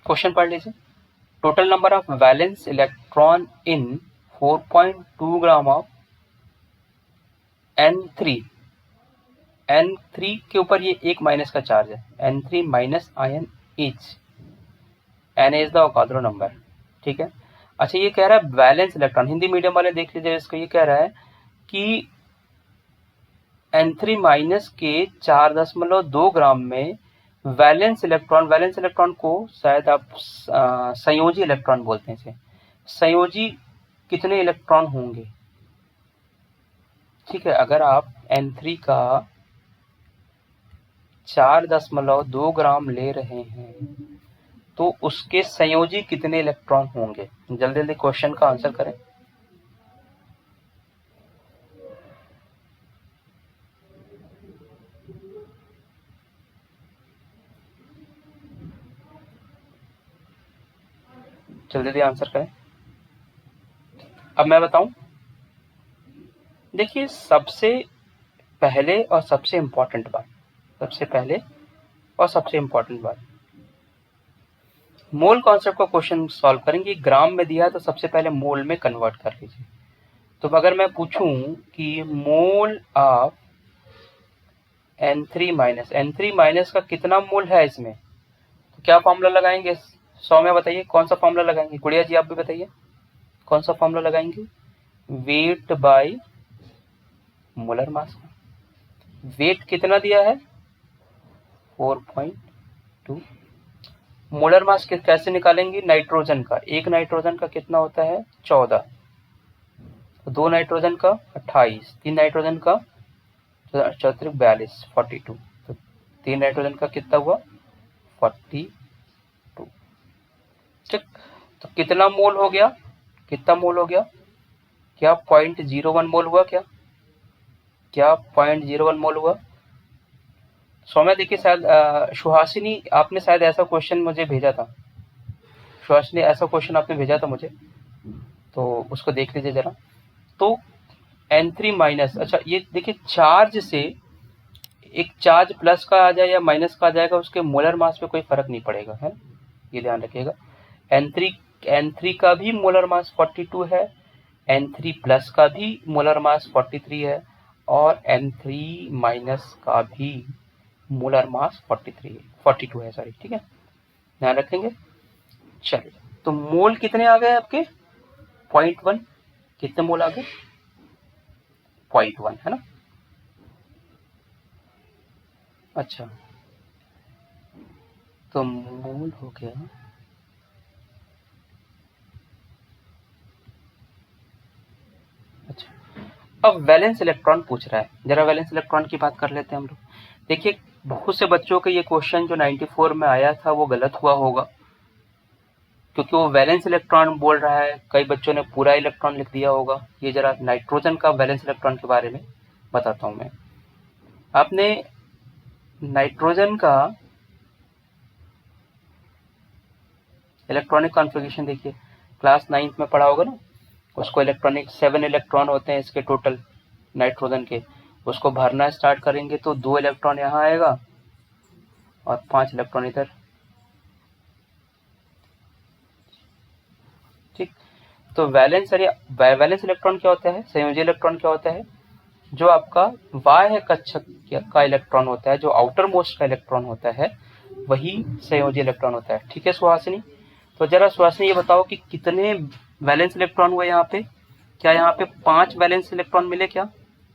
क्वेश्चन पढ़ लीजिए। Total number of valence electron in 4.2 gram of N3। N3 के ऊपर ये एक माइनस का चार्ज है, N3 minus ion each, N is the Avogadro number. ठीक है। अच्छा, ये कह रहा है वैलेंस इलेक्ट्रॉन, हिंदी मीडियम वाले देख लीजिए इसको। ये कह रहा है कि N3 माइनस के 4.2 ग्राम में वैलेंस इलेक्ट्रॉन को शायद आप संयोजी इलेक्ट्रॉन बोलते हैं इसे, संयोजी कितने इलेक्ट्रॉन होंगे। ठीक है, अगर आप N3 का 4.2 ग्राम ले रहे हैं तो उसके संयोजी कितने इलेक्ट्रॉन होंगे। जल्दी जल्दी क्वेश्चन का आंसर करें। जल्दी जल्दी आंसर करें। अब मैं बताऊं, देखिए सबसे पहले और सबसे इम्पोर्टेंट बात, सबसे पहले और सबसे इम्पोर्टेंट बात, मोल कॉन्सेप्ट का क्वेश्चन सॉल्व करेंगे। ग्राम में दिया है तो सबसे पहले मोल में कन्वर्ट कर लीजिए। तो अगर मैं पूछूं कि मोल ऑफ N3 का कितना मोल है इसमें, तो क्या फॉर्मूला लगाएंगे। 100 में बताइए कौन सा फॉर्मूला लगाएंगे। गुड़िया जी आप भी बताइए कौन सा फॉर्मूला लगाएंगे। Weight by molar mass. Weight कितना दिया है 4.2। मोलर मास कैसे निकालेंगे। नाइट्रोजन का, एक नाइट्रोजन का कितना होता है 14, दो नाइट्रोजन का 28, तीन नाइट्रोजन का 42, 42, तो तीन नाइट्रोजन का कितना हुआ 42। ठीक, तो कितना मोल हो गया, कितना मोल हो गया, क्या 0.01 मोल हुआ, क्या 0.01 मोल हुआ। सौम्या देखिए शायद सुहासिनी आपने शायद ऐसा क्वेश्चन मुझे भेजा था, सुहासिनी ऐसा क्वेश्चन आपने भेजा था मुझे, तो उसको देख लीजिए जरा। तो N3 अच्छा ये देखिए चार्ज से एक चार्ज प्लस का आ जाए या माइनस का आ जाएगा उसके मोलर मास पे कोई फर्क नहीं पड़ेगा, है ये ध्यान रखिएगा। N3 का भी मोलर मास 42 है, N3 प्लस का भी मोलर मास 43 है और N3 का भी मोलर मास 42 है सॉरी। ठीक है, ध्यान रखेंगे। चलिए, तो मोल कितने आ गए आपके 0.1, कितने मोल आ गए 0.1, है ना। अच्छा, तो मोल हो गया। अच्छा, अब वैलेंस इलेक्ट्रॉन पूछ रहा है, जरा वैलेंस इलेक्ट्रॉन की बात कर लेते हैं हम लोग। देखिए बहुत से बच्चों के ये क्वेश्चन जो 94 में आया था वो गलत हुआ होगा, क्योंकि वो वैलेंस इलेक्ट्रॉन बोल रहा है, कई बच्चों ने पूरा इलेक्ट्रॉन लिख दिया होगा। ये जरा नाइट्रोजन का वैलेंस इलेक्ट्रॉन के बारे में बताता हूँ मैं। आपने नाइट्रोजन का इलेक्ट्रॉनिक कॉन्फ़िगरेशन देखिए, क्लास 9th में पढ़ा होगा ना, उसको इलेक्ट्रॉनिक 7 इलेक्ट्रॉन होते हैं इसके टोटल नाइट्रोजन के। उसको भरना स्टार्ट करेंगे तो 2 इलेक्ट्रॉन यहाँ आएगा और 5 इलेक्ट्रॉन इधर। ठीक, तो वैलेंस इलेक्ट्रॉन क्या होता है, संयोजी इलेक्ट्रॉन क्या होता है, जो आपका बाह्य कक्षक का इलेक्ट्रॉन होता है, जो आउटर मोस्ट का इलेक्ट्रॉन होता है वही संयोजी इलेक्ट्रॉन होता है। ठीक है सुहासिनी, तो जरा सुहासिनी ये बताओ कि कितने वैलेंस इलेक्ट्रॉन हुए यहाँ पे। क्या यहाँ पे 5 वैलेंस इलेक्ट्रॉन मिले क्या,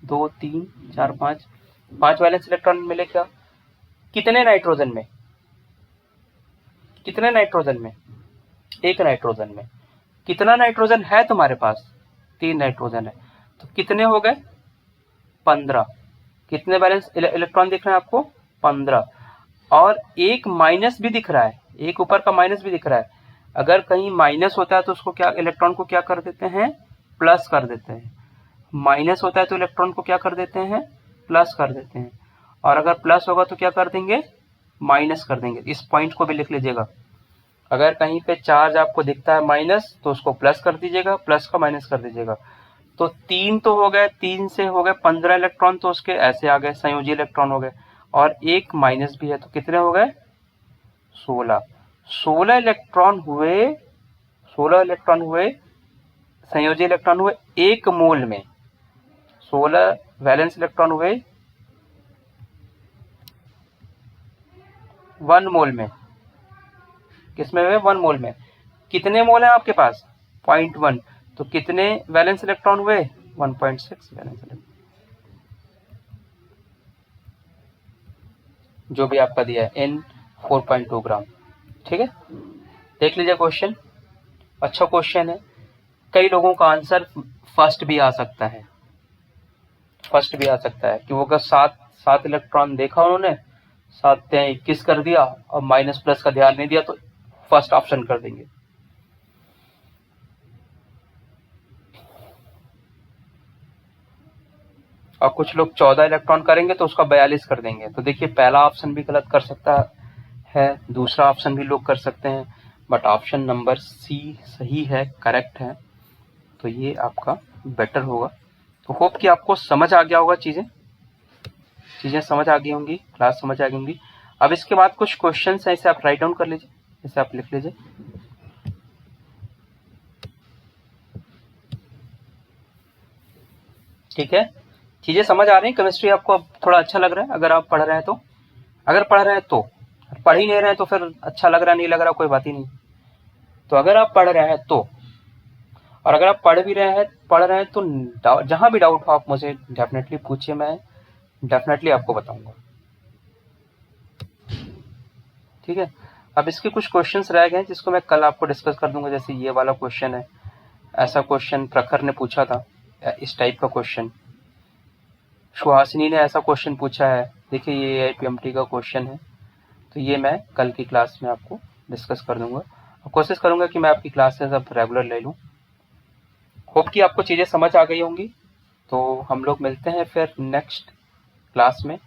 2 3 4 5 वैलेंस इलेक्ट्रॉन मिले क्या। कितने नाइट्रोजन में, कितने नाइट्रोजन में, एक नाइट्रोजन में। कितना नाइट्रोजन है तुम्हारे पास, 3 नाइट्रोजन है, तो कितने हो गए 15। कितने वैलेंस इलेक्ट्रॉन दिख रहे हैं आपको 15, और एक माइनस भी दिख रहा है, एक ऊपर का माइनस भी दिख रहा है। अगर कहीं माइनस होता है तो उसको क्या, इलेक्ट्रॉन को क्या कर देते हैं प्लस कर देते हैं। माइनस होता है तो इलेक्ट्रॉन को क्या कर देते हैं प्लस कर देते हैं, और अगर प्लस होगा तो क्या कर देंगे माइनस कर देंगे। इस पॉइंट को भी लिख लीजिएगा, अगर कहीं पे चार्ज आपको दिखता है माइनस तो उसको प्लस कर दीजिएगा, प्लस का माइनस कर दीजिएगा। तो 3 तो हो गए, 3 से हो गए 15 इलेक्ट्रॉन, तो उसके ऐसे आ गए संयोजी इलेक्ट्रॉन हो गए, और एक माइनस भी है तो कितने हो गए 16। 16 इलेक्ट्रॉन हुए, 16 इलेक्ट्रॉन हुए, संयोजी इलेक्ट्रॉन हुए एक मोल में। 16 वैलेंस इलेक्ट्रॉन हुए 1 मोल में। किसमें हुए 1 मोल में। कितने मोल है आपके पास 0.1, तो कितने वैलेंस इलेक्ट्रॉन हुए 1.6 वैलेंस इलेक्ट्रॉन, जो भी आपका दिया है N 4.2 ग्राम। ठीक है, देख लीजिए क्वेश्चन, अच्छा क्वेश्चन है। कई लोगों का आंसर फर्स्ट भी आ सकता है, कि वो अगर 7 इलेक्ट्रॉन देखा उन्होंने, 7 तिहाई 21 कर दिया और माइनस प्लस का ध्यान नहीं दिया तो फर्स्ट ऑप्शन कर देंगे। और कुछ लोग 14 इलेक्ट्रॉन करेंगे तो उसका 42 कर देंगे। तो देखिए पहला ऑप्शन भी गलत कर सकता है, दूसरा ऑप्शन भी लोग कर सकते हैं, बट ऑप्शन नंबर सी सही है, करेक्ट है। तो ये आपका बेटर होगा। तो होप कि आपको समझ आ गया होगा, चीजें समझ आ गई होंगी, क्लास समझ आ गई होंगी। अब इसके बाद कुछ क्वेश्चन है, इसे आप राइट डाउन कर लीजिए, इसे आप लिख लीजिए। ठीक है, चीजें समझ आ रही हैं? केमिस्ट्री आपको अब थोड़ा अच्छा लग रहा है अगर आप पढ़ रहे हैं तो? अगर पढ़ रहे हैं तो, पढ़ ही नहीं रहे हैं तो फिर अच्छा लग रहा नहीं लग रहा कोई बात ही नहीं। तो अगर आप पढ़ रहे हैं तो, और अगर आप पढ़ रहे हैं तो जहां भी डाउट हो आप मुझे डेफिनेटली पूछिए, मैं डेफिनेटली आपको बताऊंगा। ठीक है, अब इसके कुछ क्वेश्चंस रह गए हैं जिसको मैं कल आपको डिस्कस कर दूंगा। जैसे ये वाला क्वेश्चन है, ऐसा क्वेश्चन प्रखर ने पूछा था, इस टाइप का क्वेश्चन। सुहासिनी ने ऐसा क्वेश्चन पूछा है। देखिए ये आईपीएमटी का क्वेश्चन है। तो ये मैं कल की क्लास में आपको डिस्कस कर दूंगा और कोशिश करूंगा कि मैं आपकी क्लासेस अब रेगुलर ले लूँ। होप कि आपको चीज़ें समझ आ गई होंगी। तो हम लोग मिलते हैं फिर नेक्स्ट क्लास में।